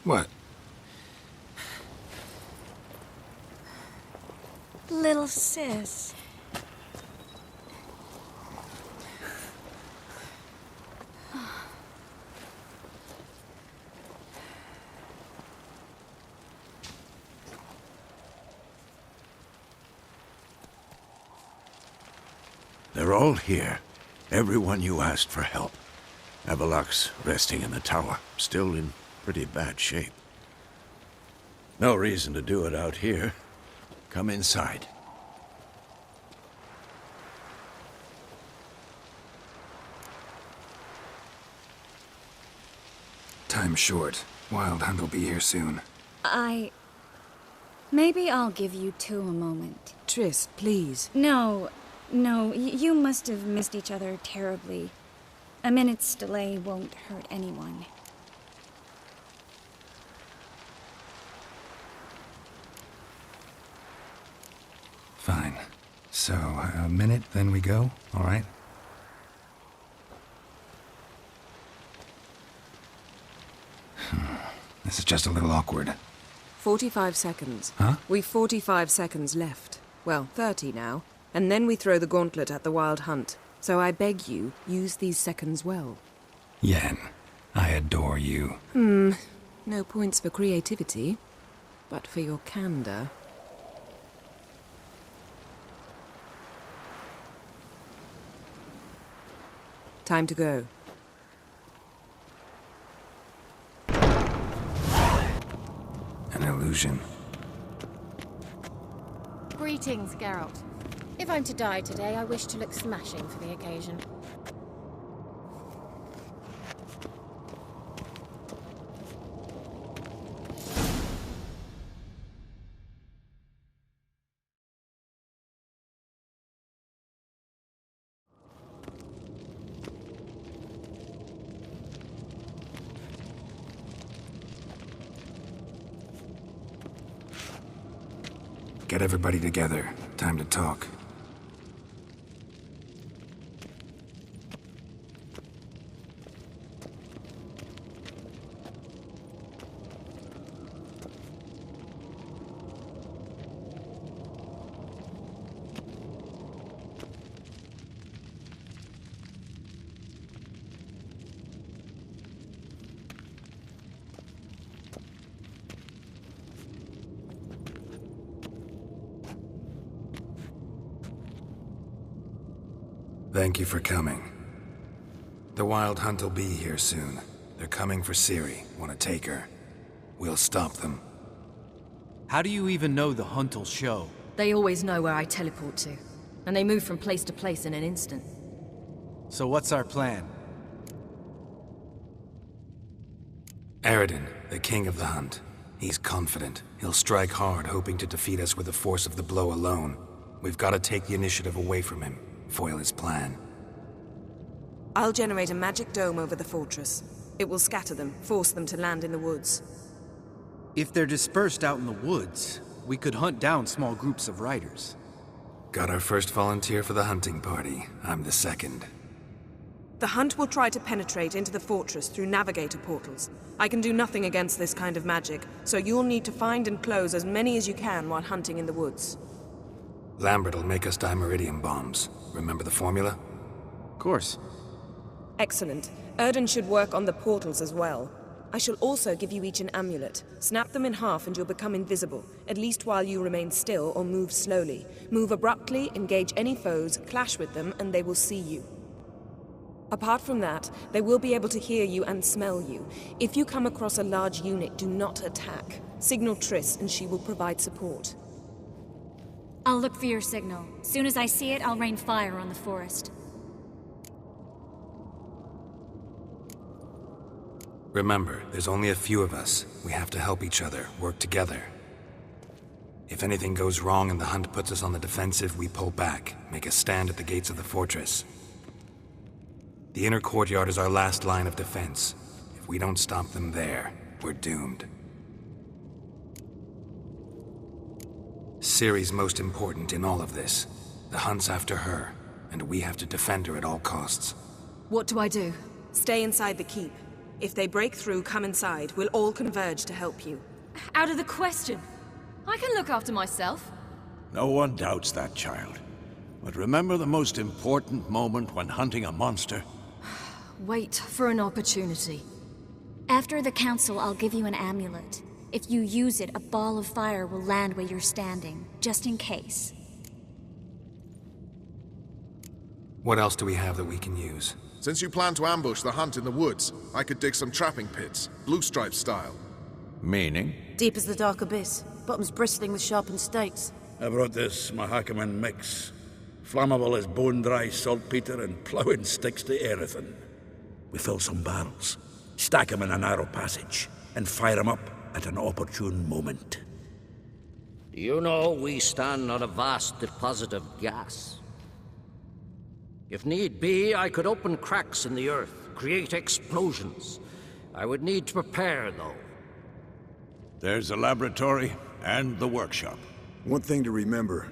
What?
Little sis.
They're all here. Everyone you asked for help. Avalok's resting in the tower, still in pretty bad shape. No reason to do it out here. Come inside.
Time's short. Wild Hunt will be here soon.
Maybe I'll give you two a moment.
Triss, please.
No, you must have missed each other terribly. A minute's delay won't hurt anyone.
Fine. So, a minute, then we go, all right? This is just a little awkward.
45 seconds.
Huh?
We've 45 seconds left. Well, 30 now. And then we throw the gauntlet at the Wild Hunt. So I beg you, use these seconds well.
Yen, I adore you.
No points for creativity, but for your candor. Time to go.
An illusion.
Greetings, Geralt. If I'm to die today, I wish to look smashing for the occasion.
Get everybody together. Time to talk. Thank you for coming. The Wild Hunt will be here soon. They're coming for Ciri. Want to take her. We'll stop them.
How do you even know the hunt will show?
They always know where I teleport to, and they move from place to place in an instant.
So what's our plan?
Eredin, the king of the hunt. He's confident. He'll strike hard, hoping to defeat us with the force of the blow alone. We've got to take the initiative away from him. Foil his plan.
I'll generate a magic dome over the fortress. It will scatter them, force them to land in the woods.
If they're dispersed out in the woods, we could hunt down small groups of riders.
Got our first volunteer for the hunting party. I'm the second.
The hunt will try to penetrate into the fortress through navigator portals. I can do nothing against this kind of magic, so you'll need to find and close as many as you can while hunting in the woods.
Lambert'll make us dimeridium bombs. Remember the formula?
Of course.
Excellent. Erden should work on the portals as well. I shall also give you each an amulet. Snap them in half and you'll become invisible, at least while you remain still or move slowly. Move abruptly, engage any foes, clash with them, and they will see you. Apart from that, they will be able to hear you and smell you. If you come across a large unit, do not attack. Signal Triss and she will provide support.
I'll look for your signal. Soon as I see it, I'll rain fire on the forest.
Remember, there's only a few of us. We have to help each other, work together. If anything goes wrong and the hunt puts us on the defensive, we pull back, make a stand at the gates of the fortress. The inner courtyard is our last line of defense. If we don't stop them there, we're doomed. Ciri's most important in all of this. The hunt's after her, and we have to defend her at all costs.
What do I do?
Stay inside the keep. If they break through, come inside. We'll all converge to help you.
Out of the question. I can look after myself.
No one doubts that, child. But remember the most important moment when hunting a monster?
Wait for an opportunity.
After the council, I'll give you an amulet. If you use it, a ball of fire will land where you're standing, just in case.
What else do we have that we can use?
Since you plan to ambush the hunt in the woods, I could dig some trapping pits, blue stripe style.
Meaning?
Deep as the dark abyss, bottoms bristling with sharpened stakes.
I brought this Mahakaman mix. Flammable as bone-dry saltpeter and ploughing sticks to everything. We fill some barrels, stack them in a narrow passage, and fire them up at an opportune moment.
You know, we stand on a vast deposit of gas. If need be, I could open cracks in the earth, create explosions. I would need to prepare, though.
There's the laboratory and the workshop.
One thing to remember,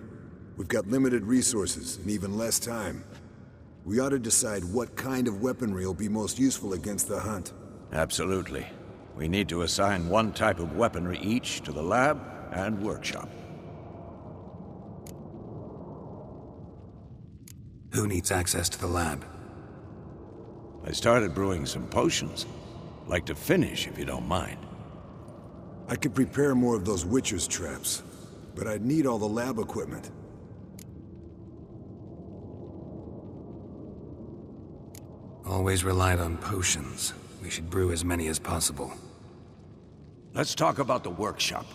We've got limited resources and even less time. We ought to decide what kind of weaponry will be most useful against the hunt.
Absolutely. We need to assign one type of weaponry each to the lab and workshop.
Who needs access to the lab?
I started brewing some potions. Like to finish, if you don't mind.
I could prepare more of those Witcher's traps, but I'd need all the lab equipment.
Always relied on potions. We should brew as many as possible.
Let's talk about the workshop.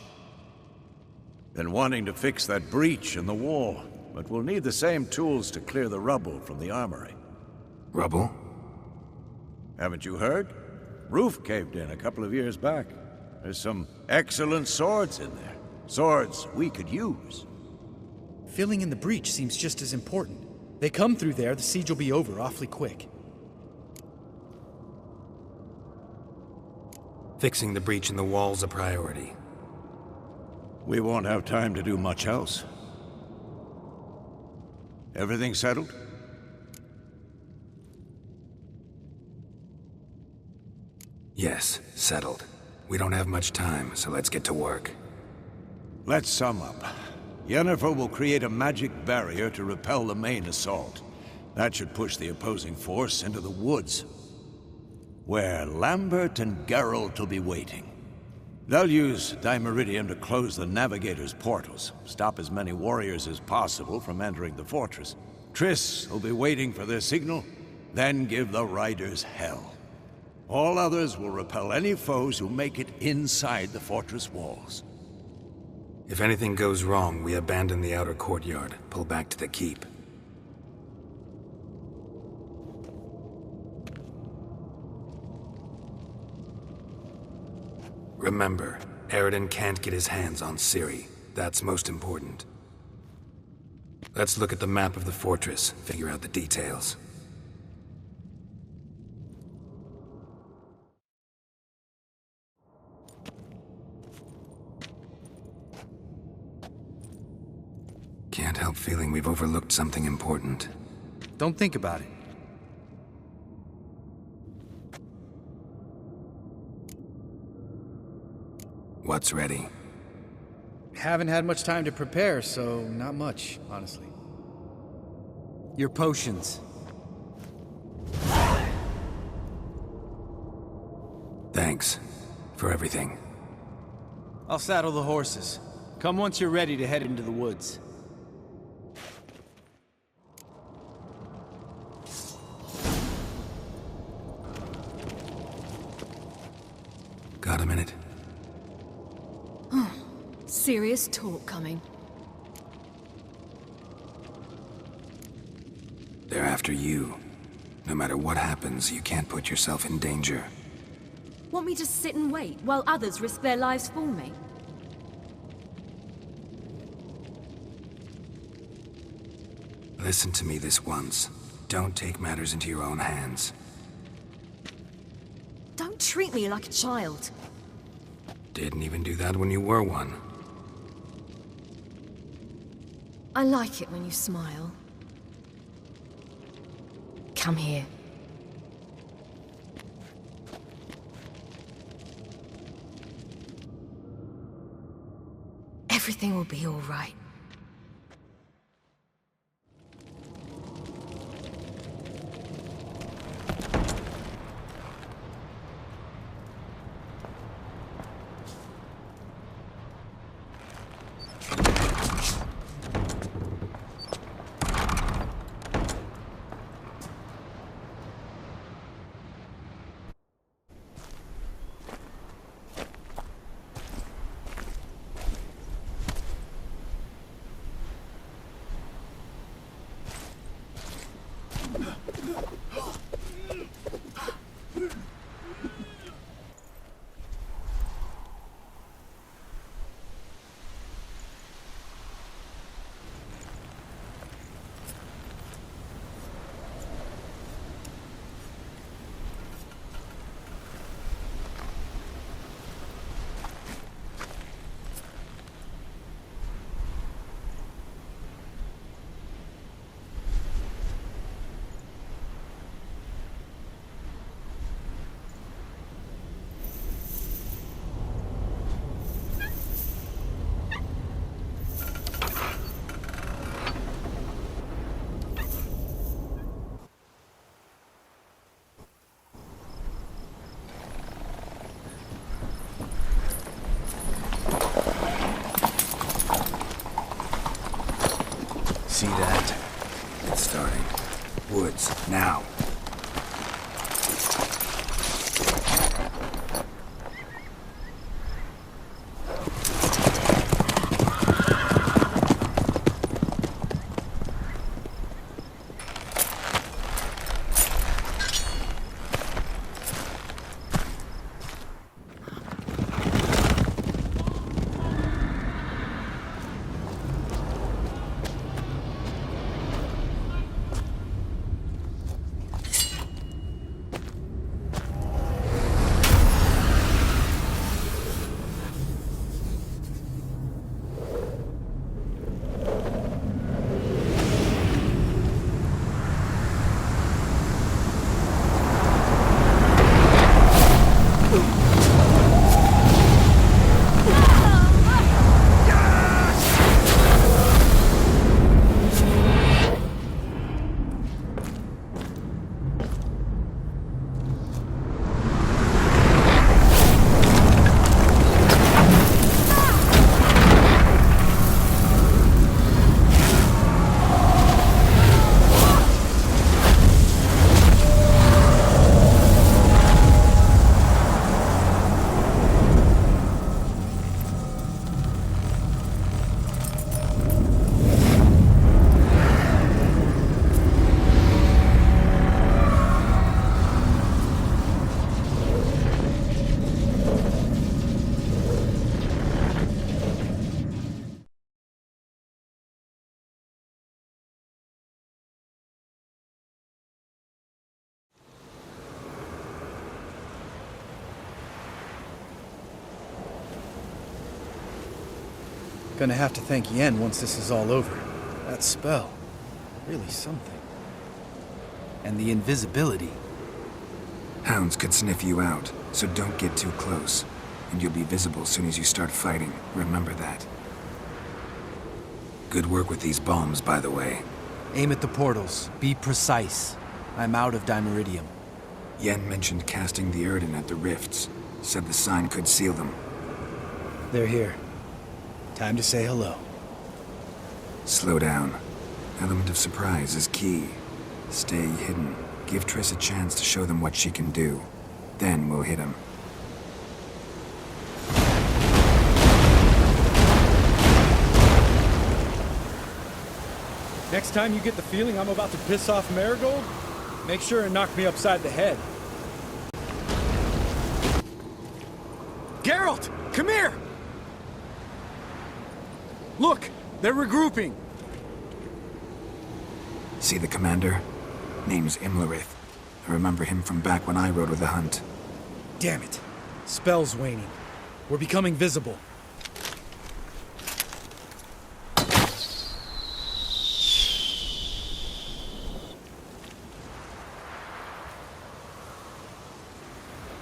Been wanting to fix that breach in the wall, but we'll need the same tools to clear the rubble from the armory.
Rubble?
Haven't you heard? Roof caved in a couple of years back. There's some excellent swords in there. Swords we could use.
Filling in the breach seems just as important. They come through there, the siege will be over awfully quick.
Fixing the breach in the wall's a priority.
We won't have time to do much else. Everything settled?
Yes, settled. We don't have much time, so let's get to work.
Let's sum up. Yennefer will create a magic barrier to repel the main assault. That should push the opposing force into the woods, where Lambert and Geralt will be waiting. They'll use Dimeridium to close the Navigator's portals, stop as many warriors as possible from entering the fortress. Triss will be waiting for their signal, then give the riders hell. All others will repel any foes who make it inside the fortress walls.
If anything goes wrong, we abandon the outer courtyard, pull back to the keep. Remember, Eridan can't get his hands on Ciri. That's most important. Let's look at the map of the fortress, figure out the details. Can't help feeling we've overlooked something important.
Don't think about it.
What's ready?
Haven't had much time to prepare, so not much, honestly. Your potions.
Thanks for everything.
I'll saddle the horses. Come once you're ready to head into the woods.
Got a minute?
Serious talk coming.
They're after you. No matter what happens, you can't put yourself in danger.
Want me to sit and wait while others risk their lives for me?
Listen to me this once. Don't take matters into your own hands.
Don't treat me like a child.
Didn't even do that when you were one.
I like it when you smile. Come here. Everything will be all right.
now.
Gonna have to thank Yen once this is all over. That spell, really something. And the invisibility.
Hounds could sniff you out, so don't get too close. And you'll be visible as soon as you start fighting. Remember that. Good work with these bombs, by the way.
Aim at the portals. Be precise. I'm out of dimeridium.
Yen mentioned casting the Erden at the rifts. Said the sign could seal them.
They're here. Time to say hello.
Slow down. Element of surprise is key. Stay hidden. Give Triss a chance to show them what she can do. Then we'll hit him.
Next time you get the feeling I'm about to piss off Marigold, make sure and knock me upside the head. Geralt! Come here! Look! They're regrouping!
See the commander? Name's Imlerith. I remember him from back when I rode with the hunt.
Damn it. Spell's waning. We're becoming visible.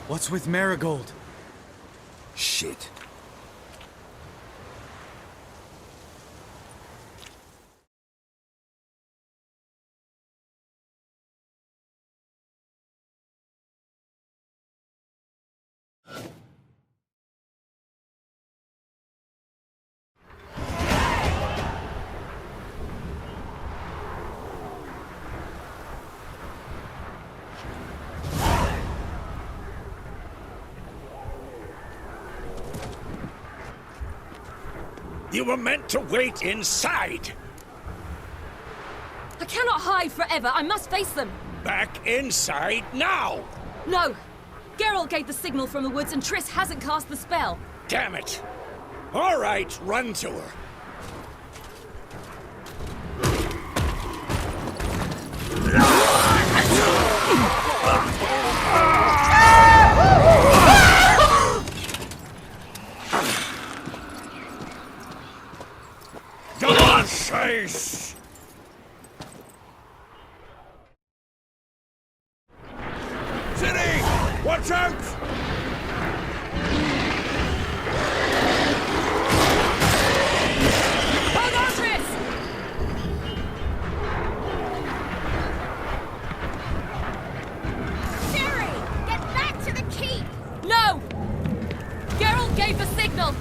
What's with Marigold?
Shit.
You were meant to wait inside!
I cannot hide forever. I must face them.
Back inside now!
No! Geralt gave the signal from the woods and Triss hasn't cast the spell.
Damn it! All right, run to her. Go on, chase! City! Watch out!
Hold on, Triss!
Ciri! Get back to the keep!
No! Geralt gave the signal!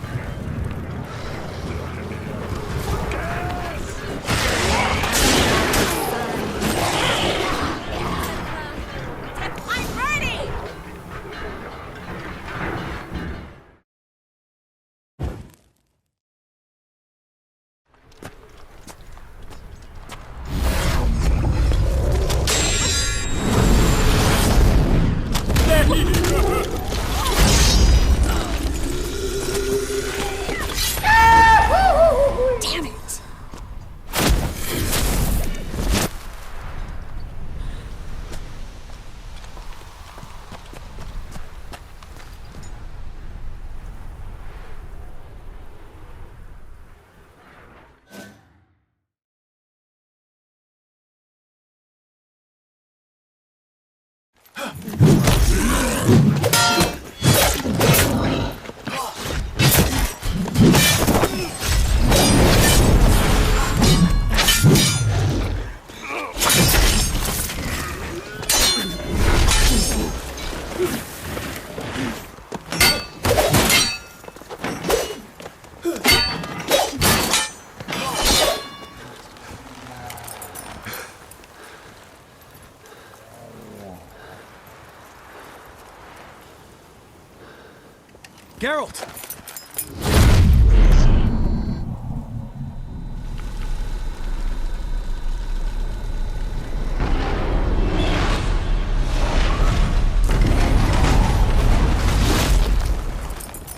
Geralt!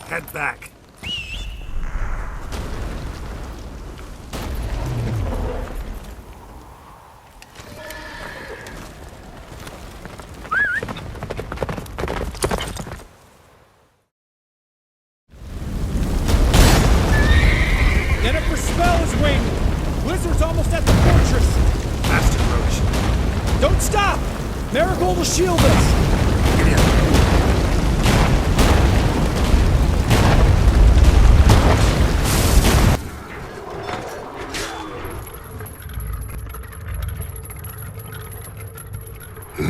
Head back.
Jennifer Spell is waiting! Blizzard's almost at the fortress!
Fast approach.
Don't stop! Marigold will shield us!
Get in.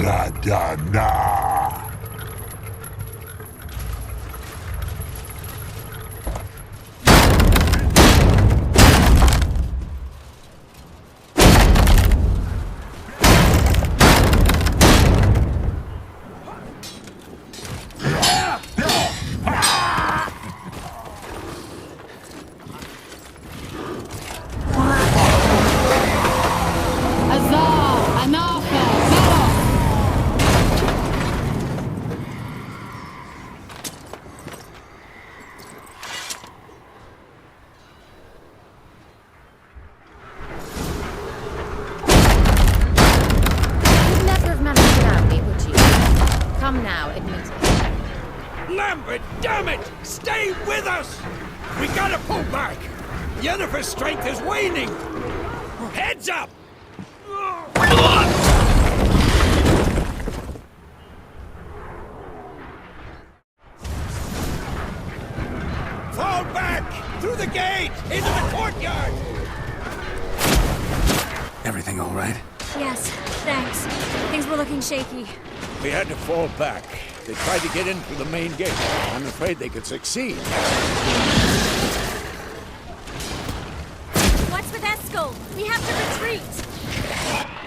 La Dana!
Come now, admit it.
Lambert, damn it! Stay with us! We gotta pull back! Yennefer's strength is waning! Heads up! Fall back! Through the gate! Into the courtyard!
Everything all right?
Yes, thanks. Things were looking shaky.
We had to fall back. They tried to get in through the main gate. I'm afraid they could succeed.
What's with Eskel? We have to retreat!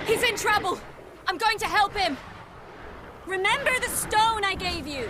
He's in trouble! I'm going to help him! Remember the stone I gave you!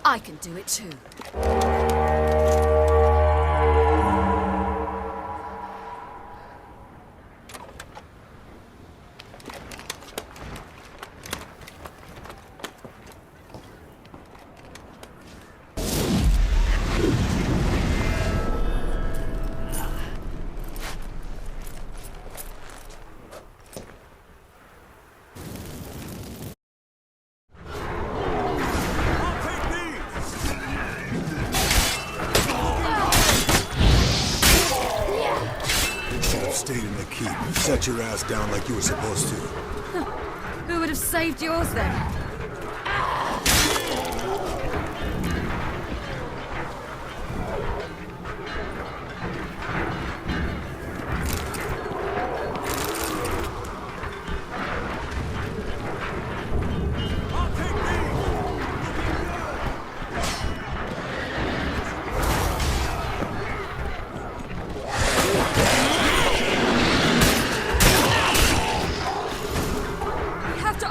I can do it too.
stayed in the keep. Set your ass down like you were supposed to.
Who would have saved yours then?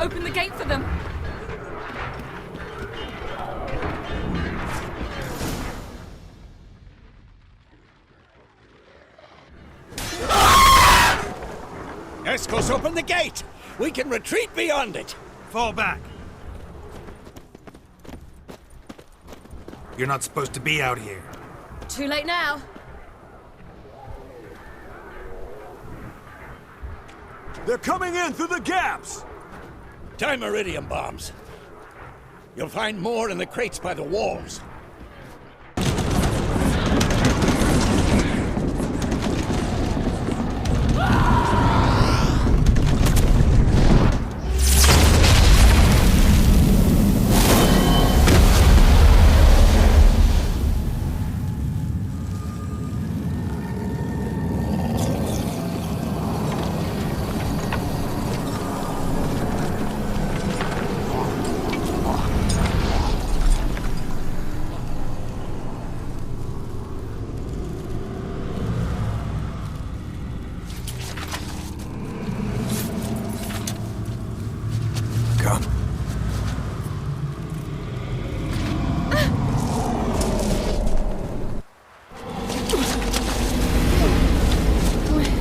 Open the gate for them.
Escos, open the gate! We can retreat beyond it!
Fall back.
You're not supposed to be out here.
Too late now.
They're coming in through the gaps!
Time iridium bombs. You'll find more in the crates by the walls.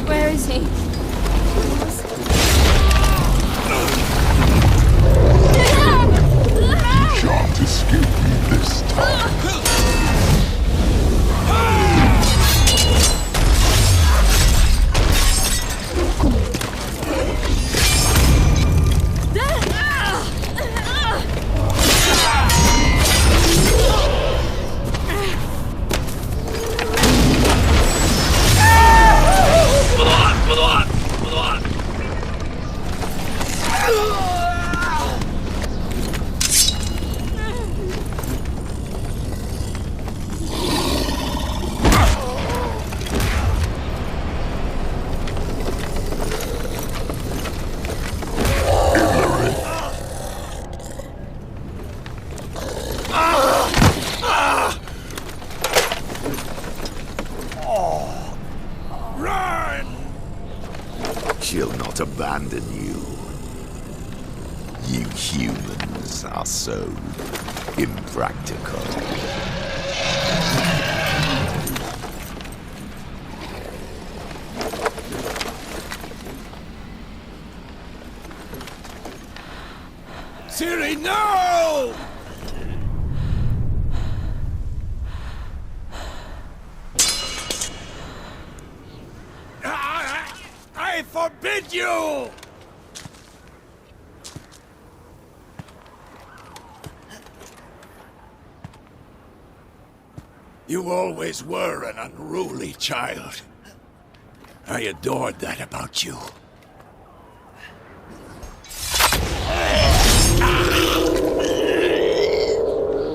Where is he?
Can't escape me this time.
She'll not abandon you. You humans are so impractical.
Ciri, no! I forbid you! You always were an unruly child. I adored that about you.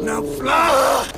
Now fly!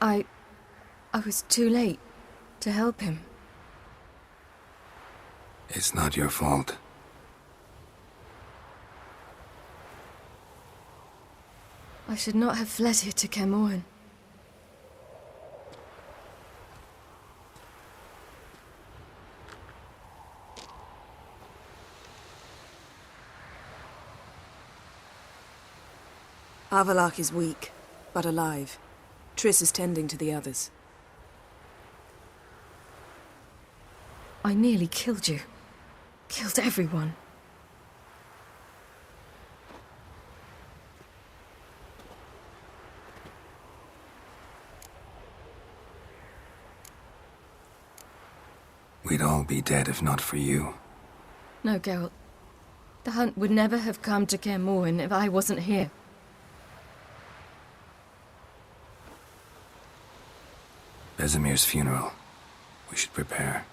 I was too late to help him.
It's not your fault.
I should not have fled here to Caermorhen.
Avallac'h is weak, but alive. Triss is tending to the others.
I nearly killed you. Killed everyone.
We'd all be dead if not for you.
No, Geralt. The hunt would never have come to Caermorhen if I wasn't here.
Vesemir's funeral. We should prepare.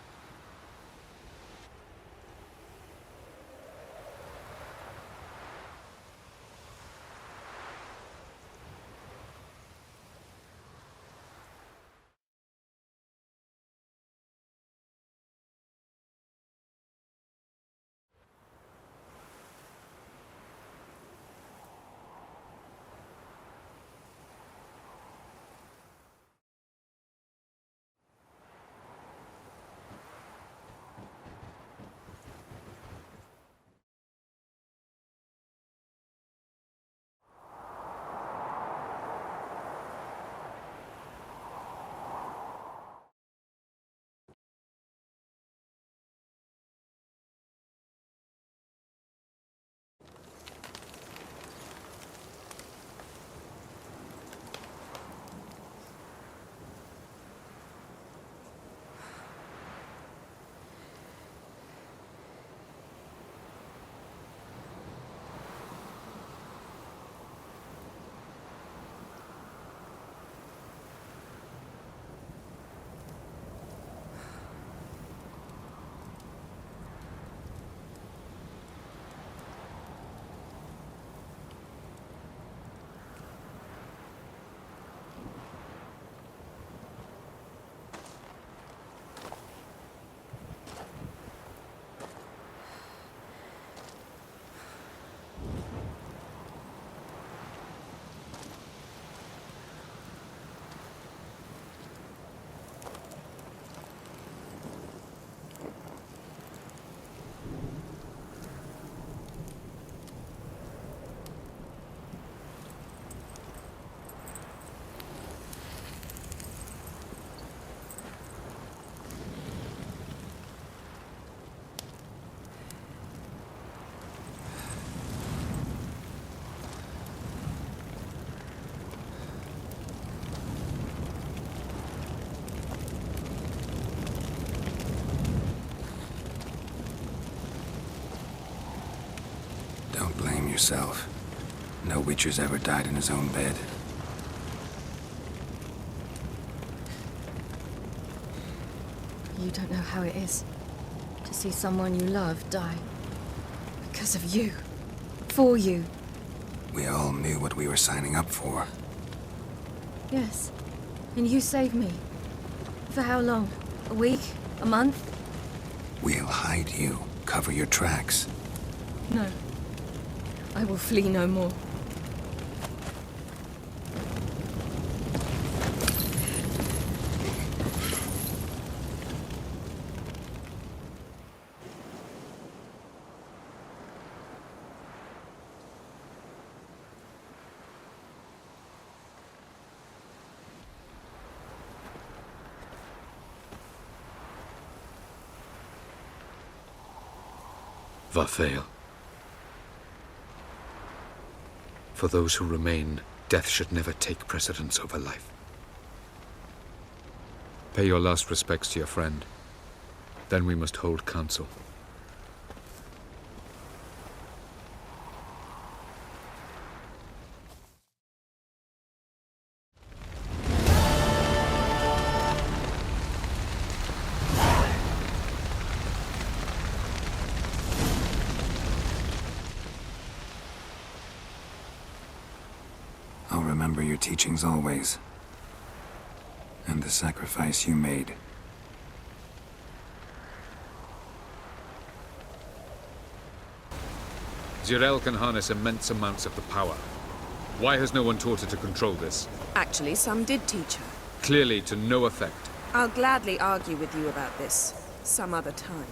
Don't blame yourself. No Witcher's ever died in his own bed.
You don't know how it is to see someone you love die. Because of you. For you.
We all knew what we were signing up for.
Yes. And you saved me. For how long? A week? A month?
We'll hide you. Cover your tracks.
No. I will flee no more.
Varthael. For those who remain, death should never take precedence over life. Pay your last respects to your friend. Then we must hold council.
I'll remember your teachings always. And the sacrifice you made.
Zirael can harness immense amounts of the power. Why has no one taught her to control this?
Actually, some did teach her.
Clearly to no effect.
I'll gladly argue with you about this some other time.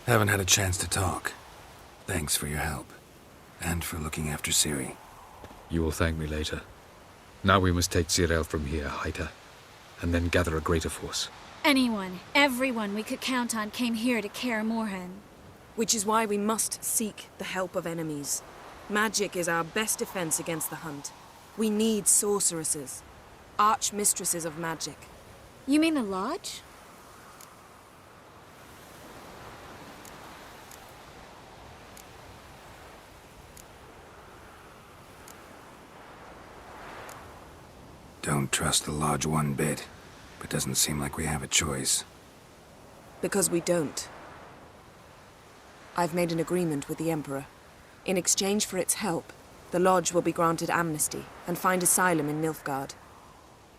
Haven't had a chance to talk. Thanks for your help. And for looking after Ciri.
You will thank me later. Now we must take Zirael from here, hide her, and then gather a greater force.
Anyone, everyone we could count on came here to Kaer Morhen.
Which is why we must seek the help of enemies. Magic is our best defense against the Hunt. We need sorceresses. Archmistresses of magic.
You mean the Lodge?
Don't trust the Lodge one bit, but doesn't seem like we have a choice.
Because we don't. I've made an agreement with the Emperor. In exchange for its help, the Lodge will be granted amnesty and find asylum in Nilfgaard.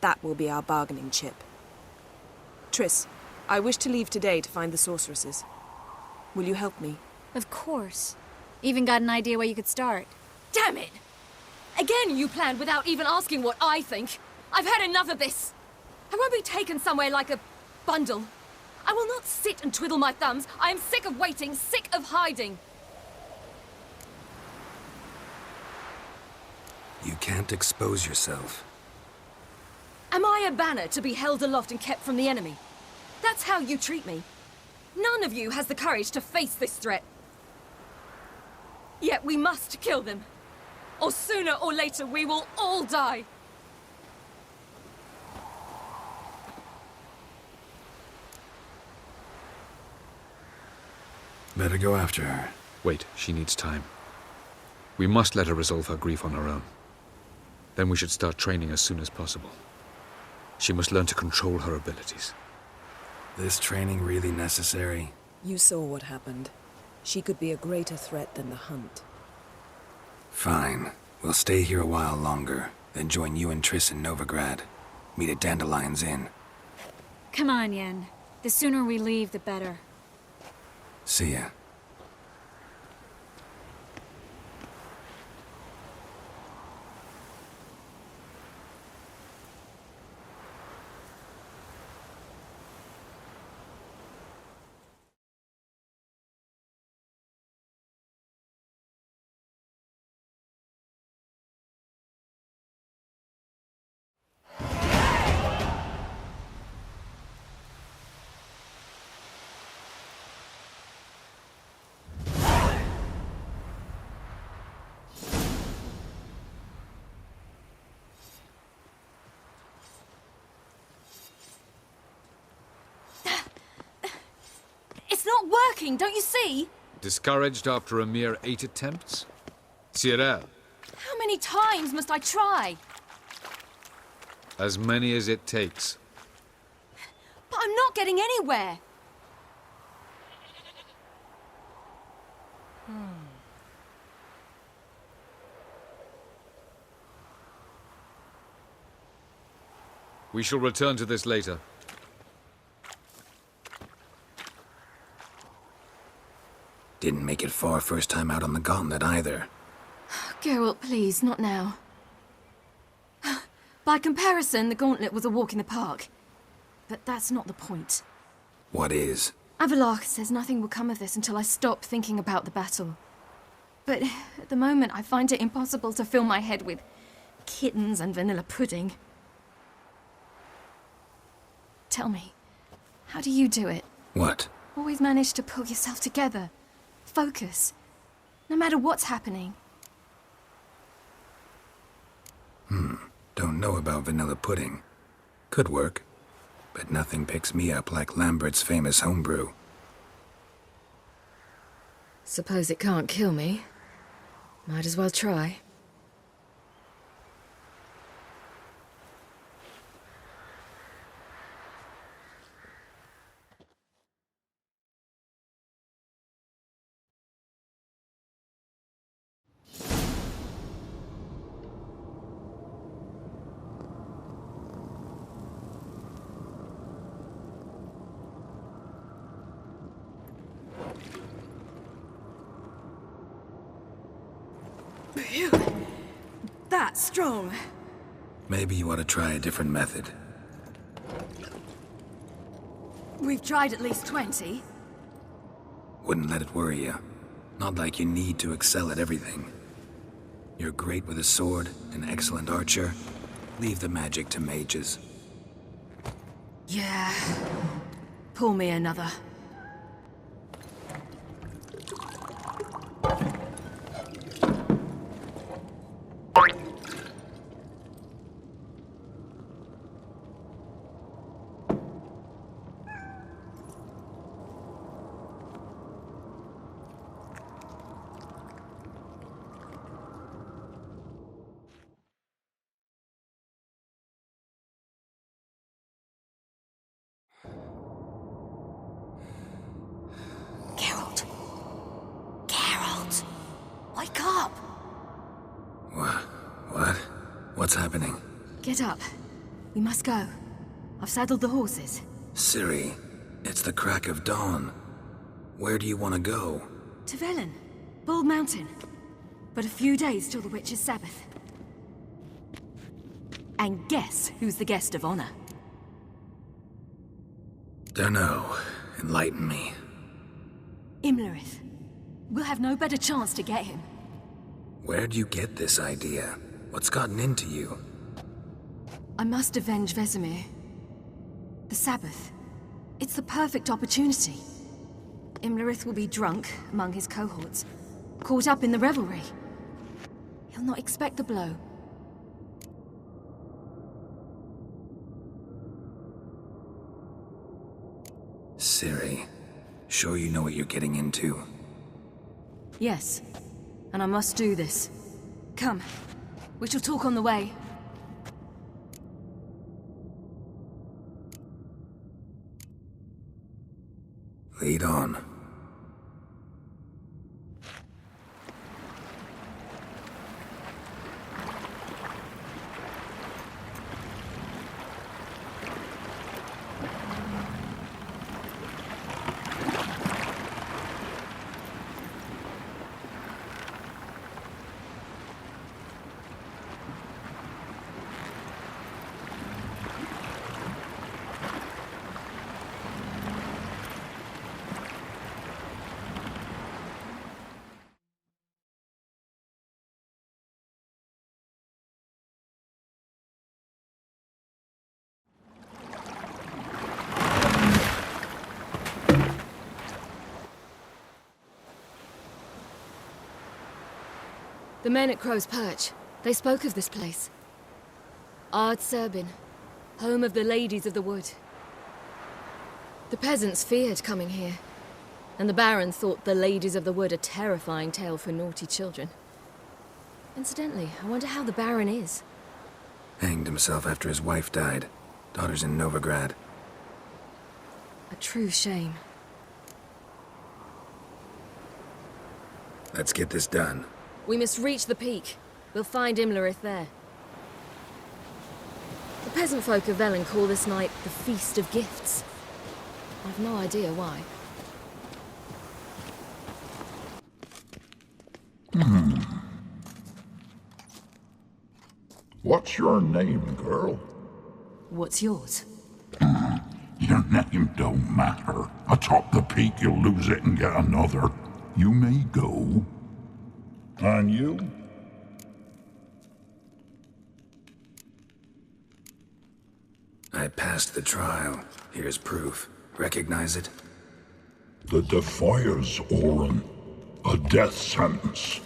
That will be our bargaining chip. Triss, I wish to leave today to find the sorceresses. Will you help me?
Of course. Even got an idea where you could start.
Damn it! Again you planned without even asking what I think. I've had enough of this. I won't be taken somewhere like a bundle. I will not sit and twiddle my thumbs. I am sick of waiting, sick of hiding.
You can't expose yourself.
Am I a banner to be held aloft and kept from the enemy? That's how you treat me. None of you has the courage to face this threat. Yet we must kill them. Or sooner or later we will all die.
Better go after her.
Wait, she needs time. We must let her resolve her grief on her own. Then we should start training as soon as possible. She must learn to control her abilities.
This training really necessary?
You saw what happened. She could be a greater threat than the Hunt.
Fine. We'll stay here a while longer, then join you and Triss in Novigrad. Meet at Dandelion's Inn.
Come on, Yen. The sooner we leave, the better.
See ya.
It's not working, don't you see?
Discouraged after a mere 8 attempts? Zirael,
How many times must I try?
as many as it takes.
But I'm not getting anywhere.
We shall return to this later.
Didn't make it far first time out on the gauntlet either.
Geralt, please, not now. By comparison, the gauntlet was a walk in the park. But that's not the point.
What is?
Avallac'h says nothing will come of this until I stop thinking about the battle. But at the moment, I find it impossible to fill my head with kittens and vanilla pudding. Tell me, how do you do it?
What?
Always manage to pull yourself together. Focus. No matter what's happening.
Don't know about vanilla pudding. Could work. But nothing picks me up like Lambert's famous homebrew.
Suppose it can't kill me. Might as well try.
Phew. That's strong.
Maybe you ought to try a different method.
We've tried at least 20.
Wouldn't let it worry you. Not like you need to excel at everything. You're great with a sword, an excellent archer. Leave the magic to mages.
Yeah. Pull me another. Wake up!
What? What's happening?
Get up. We must go. I've saddled the horses.
Ciri, it's the crack of dawn. Where do you want to go?
To Velen. Bald Mountain. But a few days till the Witch's Sabbath. And guess who's the guest of honor?
Dunno. Enlighten me.
Imlerith. We'll have no better chance to get him.
Where'd you get this idea? What's gotten into you?
I must avenge Vesemir. The Sabbath. It's the perfect opportunity. Imlerith will be drunk among his cohorts, caught up in the revelry. He'll not expect the blow.
Ciri, sure you know what you're getting into?
Yes, and I must do this. Come, we shall talk on the way.
Lead on.
The men at Crow's Perch, they spoke of this place. Ard Serbin, home of the Ladies of the Wood. The peasants feared coming here, and the Baron thought the Ladies of the Wood a terrifying tale for naughty children. Incidentally, I wonder how the Baron is.
Hanged himself after his wife died. Daughter's in Novigrad.
A true shame.
Let's get this done.
We must reach the peak. We'll find Imlerith there. The peasant folk of Velen call this night the Feast of Gifts. I've no idea why.
What's your name, girl?
What's yours?
Your name don't matter. Atop the peak, you'll lose it and get another. You may go. And you?
I passed the trial. Here's proof. Recognize it?
The Defiers, Orin. A death sentence.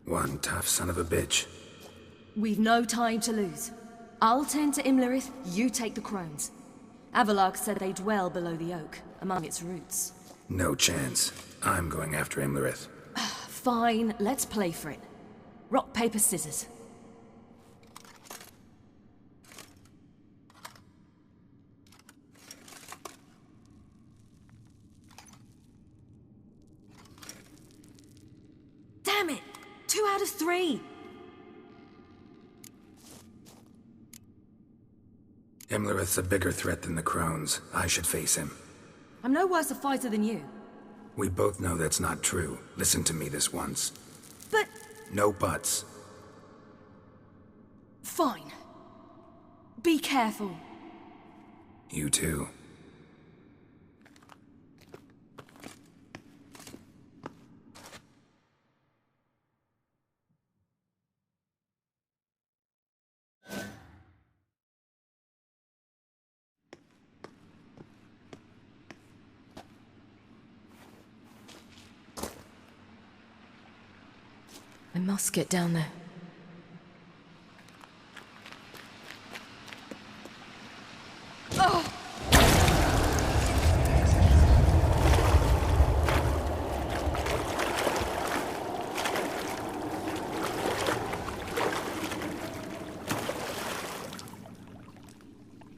One tough son of a bitch.
We've no time to lose. I'll tend to Imlerith, you take the crones. Avalark said they dwell below the oak, among its roots.
No chance. I'm going after Imlerith.
Fine, let's play for it. Rock, paper, scissors. 2 out of 3.
Imlerith's a bigger threat than the Crones. I should face him.
I'm no worse a fighter than you.
We both know that's not true. Listen to me this once.
But...
No buts.
Fine. Be careful.
You too.
I must get down there. Oh!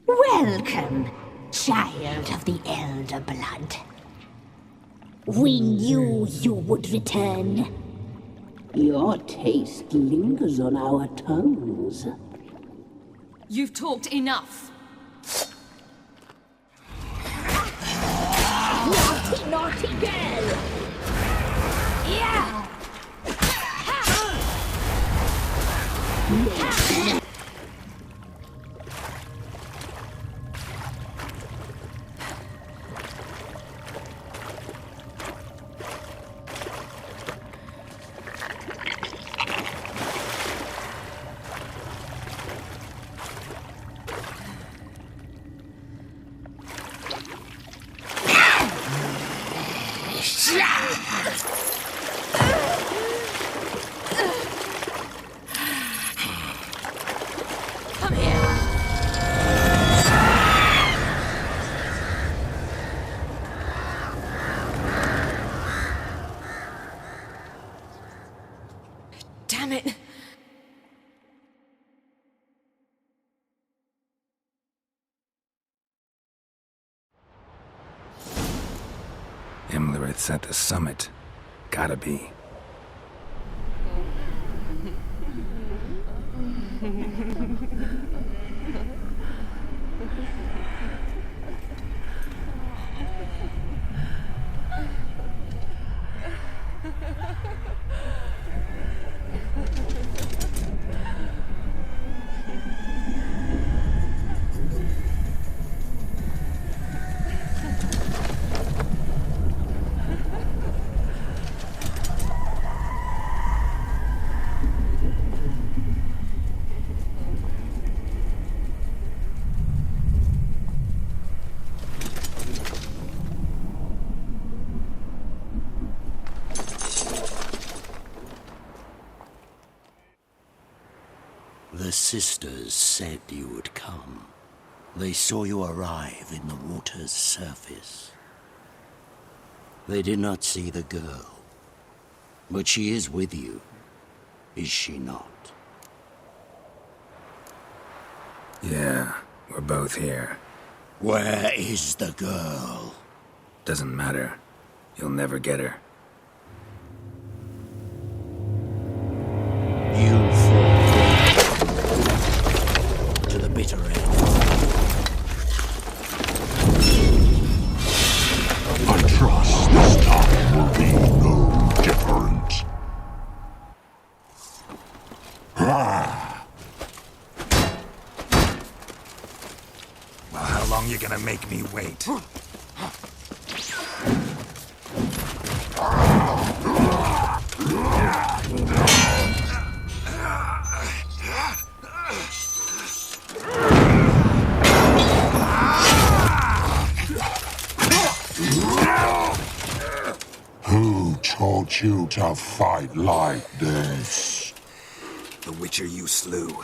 Welcome, child of the Elder Blood. We knew you would return.
Your taste lingers on our tongues.
You've talked enough.
Naughty, naughty girl! Yeah!
Come here. Damn it.
Imlerith's at the summit. Gotta be.
The sisters said you would come. They saw you arrive in the water's surface. They did not see the girl. But she is with you, is she not?
Yeah, we're both here.
Where is the girl?
Doesn't matter. You'll never get her.
You fought to the bitter end.
I trust this time will be no different.
Well, how long you gonna make me wait?
Who taught you to fight like this?
The Witcher you slew.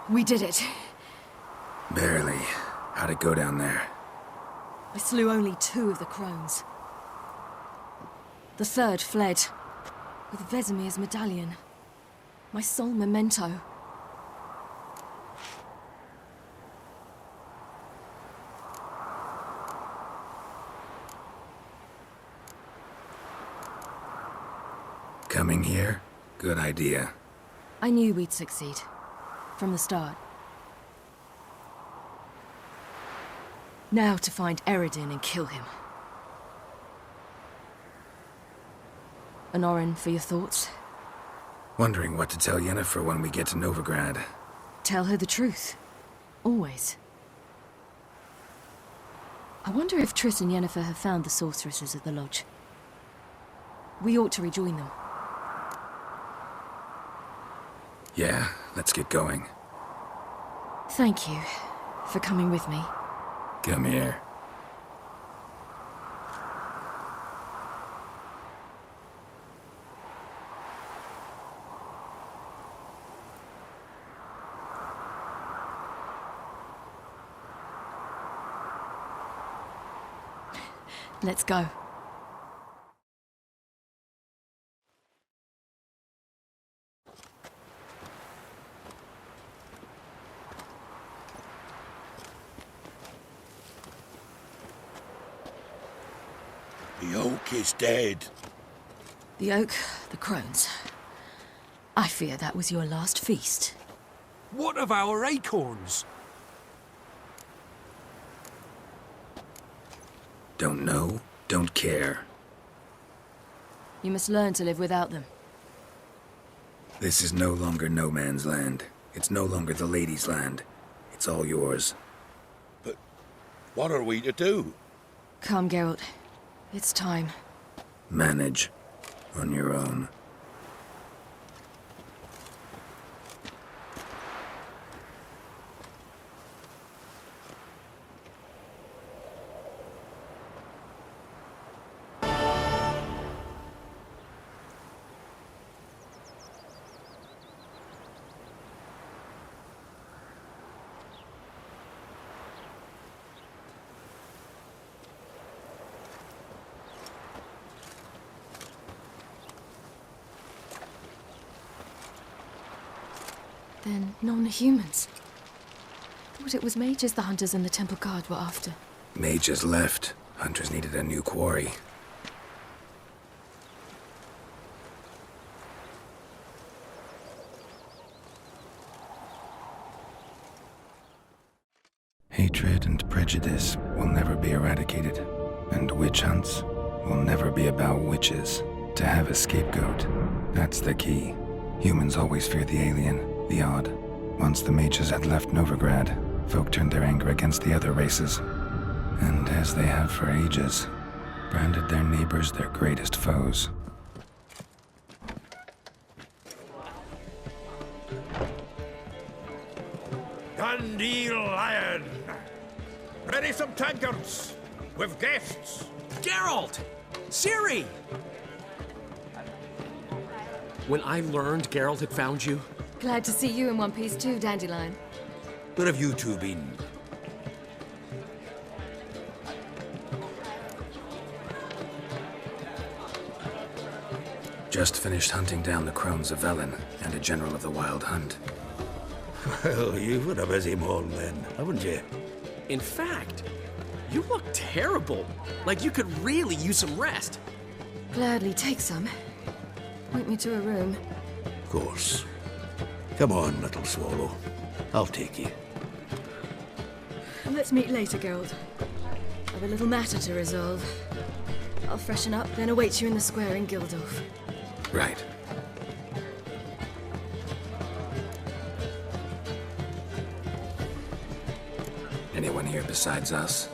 We did it.
Barely. How'd it go down there?
I slew only 2 of the crones. The third fled, with Vesemir's medallion. My sole memento.
Coming here? Good idea.
I knew we'd succeed. From the start. Now to find Eredin and kill him. Honorin, for your thoughts?
Wondering what to tell Yennefer when we get to Novigrad.
Tell her the truth. Always. I wonder if Triss and Yennefer have found the sorceresses at the lodge. We ought to rejoin them.
Yeah, let's get going.
Thank you for coming with me.
Come here.
Let's go.
The oak is dead.
The oak, the crones. I fear that was your last feast.
What of our acorns?
Don't know, don't care.
You must learn to live without them.
This is no longer no man's land. It's no longer the lady's land. It's all yours.
But what are we to do?
Come, Geralt. It's time.
Manage. On your own.
Then non-humans. Thought it was mages the hunters and the temple guard were after.
Mages left. Hunters needed a new quarry. Hatred and prejudice will never be eradicated, and witch hunts will never be about witches. To have a scapegoat, that's the key. Humans always fear the alien, the odd. Once the mages had left Novigrad, folk turned their anger against the other races. And as they have for ages, branded their neighbors their greatest foes.
Dandelion Lion! Ready some tankards! With guests!
Geralt! Ciri! When I learned Geralt had found you...
Glad to see you in one piece too, Dandelion.
Where have you two been?
Just finished hunting down the crones of Velen and a general of the Wild Hunt.
Well, you've had a busy morning then, haven't you?
In fact, you look terrible. Like you could really use some rest.
Gladly take some. Point me to a room.
Of course. Come on, little swallow. I'll take you.
Let's meet later, Geralt. I've a little matter to resolve. I'll freshen up, then await you in the square in Gildorf.
Right. Anyone here besides us?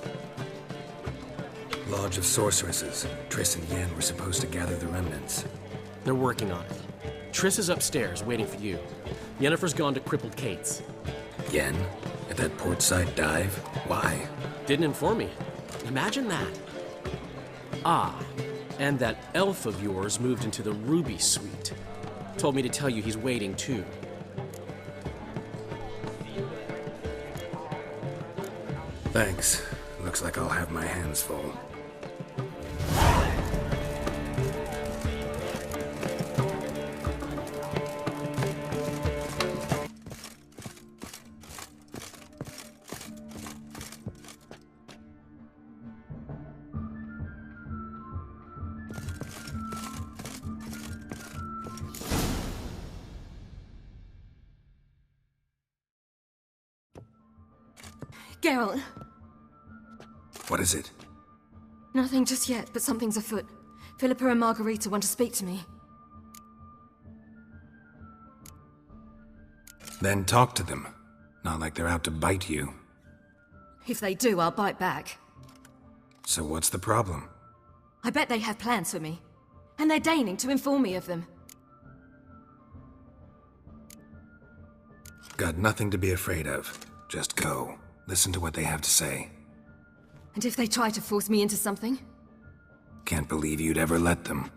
Lodge of Sorceresses. Triss and Yen were supposed to gather the remnants.
They're working on it. Triss is upstairs, waiting for you. Yennefer's gone to Crippled Kate's.
Yen? At that portside dive? Why?
Didn't inform me. Imagine that. Ah, and that elf of yours moved into the Ruby Suite. Told me to tell you he's waiting, too.
Thanks. Looks like I'll have my hands full.
Geralt!
What is it?
Nothing just yet, but something's afoot. Philippa and Margarita want to speak to me.
Then talk to them. Not like they're out to bite you.
If they do, I'll bite back.
So what's the problem?
I bet they have plans for me. And they're deigning to inform me of them.
Got nothing to be afraid of. Just go. Listen to what they have to say.
And if they try to force me into something?
Can't believe you'd ever let them.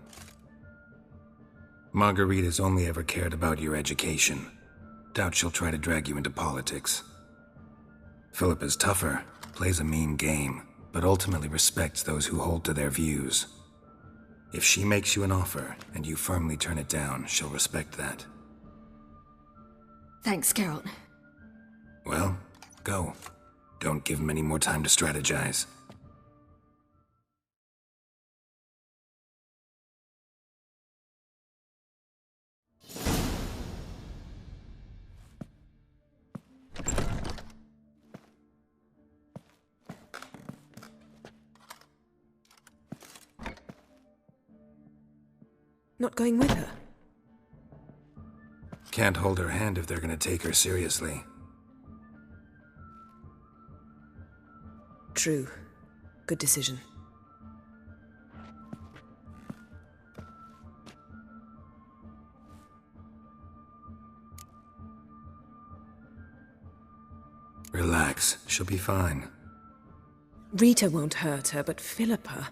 Margarita's only ever cared about your education. Doubt she'll try to drag you into politics. Philippa's tougher, plays a mean game, but ultimately respects those who hold to their views. If she makes you an offer, and you firmly turn it down, she'll respect that.
Thanks, Geralt.
Well, go. Don't give him any more time to strategize.
Not going with her?
Can't hold her hand if they're gonna take her seriously.
True. Good decision.
Relax. She'll be fine.
Rita won't hurt her, but Philippa,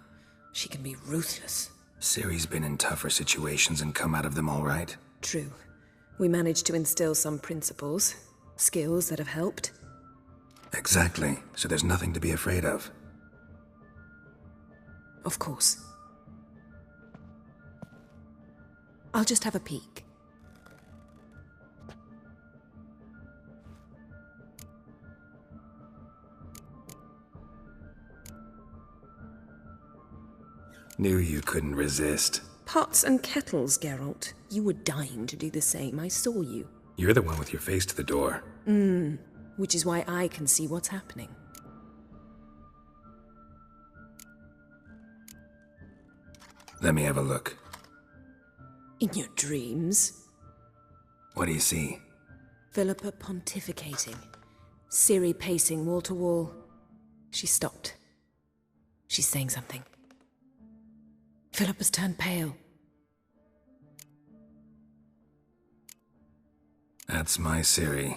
she can be ruthless.
Ciri's been in tougher situations and come out of them all right.
True. We managed to instill some principles, skills that have helped.
Exactly. So there's nothing to be afraid of.
Of course. I'll just have a peek.
Knew you couldn't resist.
Pots and kettles, Geralt. You were dying to do the same. I saw you.
You're the one with your face to the door.
Which is why I can see what's happening.
Let me have a look.
In your dreams?
What do you see?
Philippa pontificating. Ciri pacing wall to wall. She stopped. She's saying something. Philippa's turned pale.
That's my Ciri.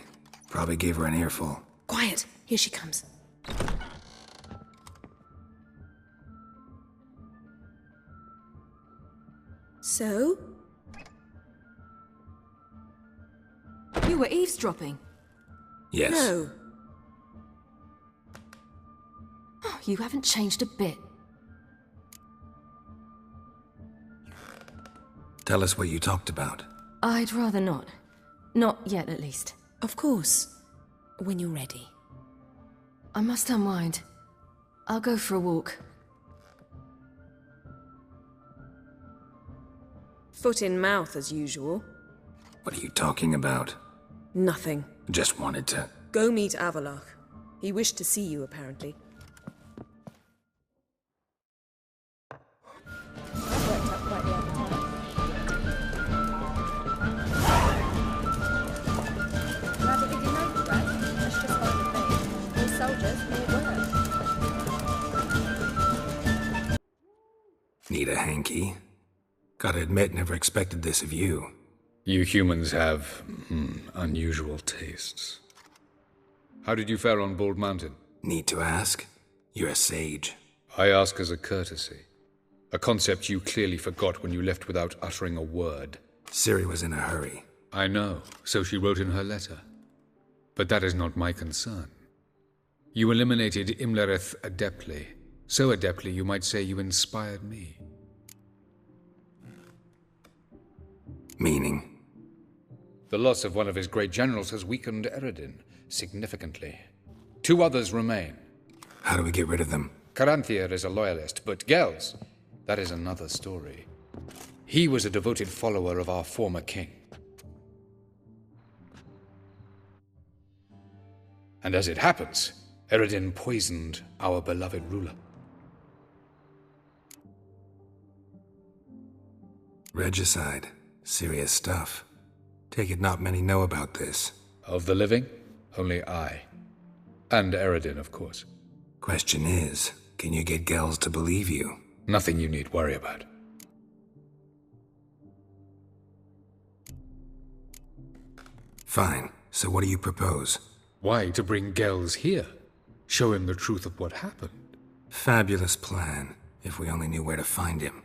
Probably gave her an earful.
Quiet! Here she comes. So?
You were eavesdropping?
Yes.
No.
Oh, you haven't changed a bit.
Tell us what you talked about.
I'd rather not. Not yet, at least.
Of course. When you're ready.
I must unwind. I'll go for a walk.
Foot in mouth, as usual.
What are you talking about?
Nothing.
Just wanted to...
Go meet Avallac'h. He wished to see you, apparently.
Need a hanky? Gotta admit, never expected this of you.
You humans have, unusual tastes. How did you fare on Bald Mountain?
Need to ask? You're a sage.
I ask as a courtesy. A concept you clearly forgot when you left without uttering a word.
Ciri was in a hurry.
I know, so she wrote in her letter. But that is not my concern. You eliminated Imlerith adeptly. So adeptly, you might say you inspired me.
Meaning?
The loss of one of his great generals has weakened Eredin significantly. 2 others remain.
How do we get rid of them?
Caranthir is a loyalist, but Gels, that is another story. He was a devoted follower of our former king. And as it happens, Eredin poisoned our beloved ruler.
Regicide. Serious stuff. Take it not many know about this.
Of the living, only I. And Eredin, of course.
Question is, can you get Gels to believe you?
Nothing you need worry about.
Fine. So what do you propose?
Why, to bring Gels here. Show him the truth of what happened.
Fabulous plan, if we only knew where to find him.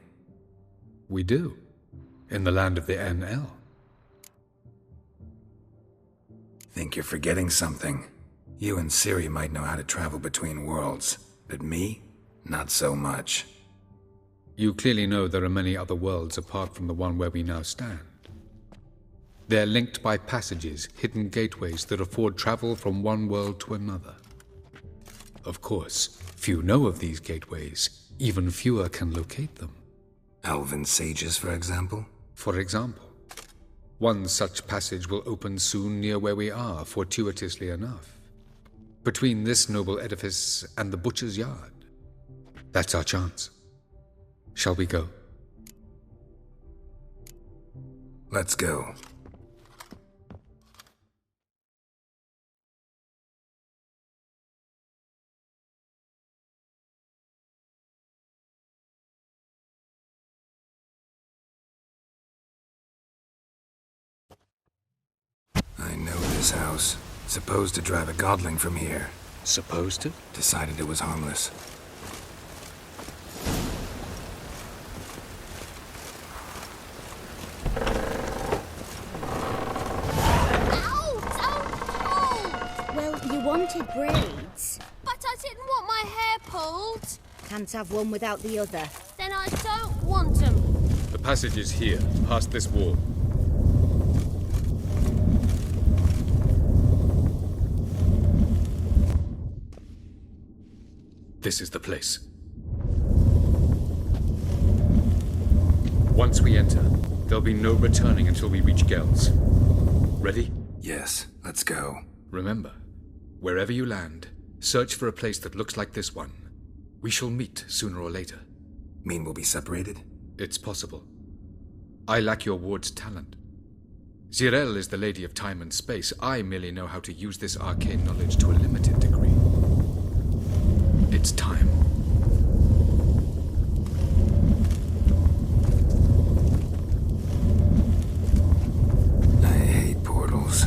We do. In the land of the NL.
Think you're forgetting something. You and Ciri might know how to travel between worlds, but me? Not so much.
You clearly know there are many other worlds apart from the one where we now stand. They're linked by passages, hidden gateways that afford travel from one world to another. Of course, few know of these gateways. Even fewer can locate them.
Elven sages, for example?
For example. One such passage will open soon near where we are, fortuitously enough. Between this noble edifice and the butcher's yard. That's our chance. Shall we go?
Let's go. I know this house. Supposed to drive a godling from here.
Supposed to?
Decided it was harmless.
Well, you wanted braids.
But I didn't want my hair pulled.
Can't have one without the other.
Then I don't want them.
The passage is here, past this wall. This is the place. Once we enter, there'll be no returning until we reach Gels. Ready?
Yes, let's go.
Remember, wherever you land, search for a place that looks like this one. We shall meet sooner or later.
Mean we'll be separated?
It's possible. I lack your ward's talent. Zirel is the lady of time and space. I merely know how to use this arcane knowledge to a limited degree. It's time.
I hate portals.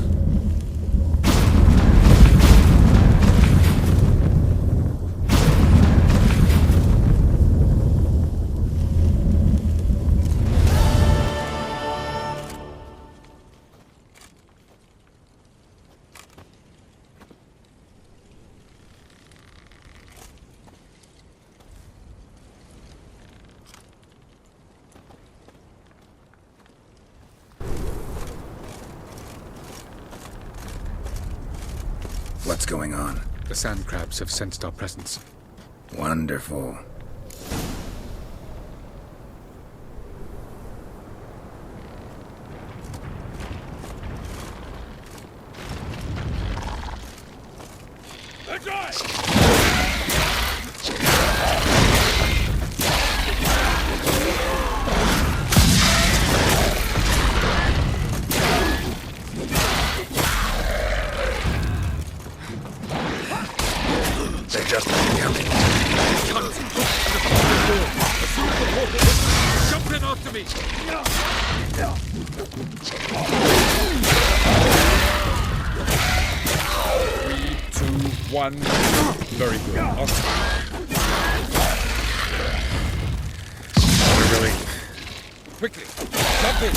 What's going on?
The sand crabs have sensed our presence.
Wonderful. They're just coming.
Jump in after me! 3, 2, 1. Very good. We're going. Quickly, jump in!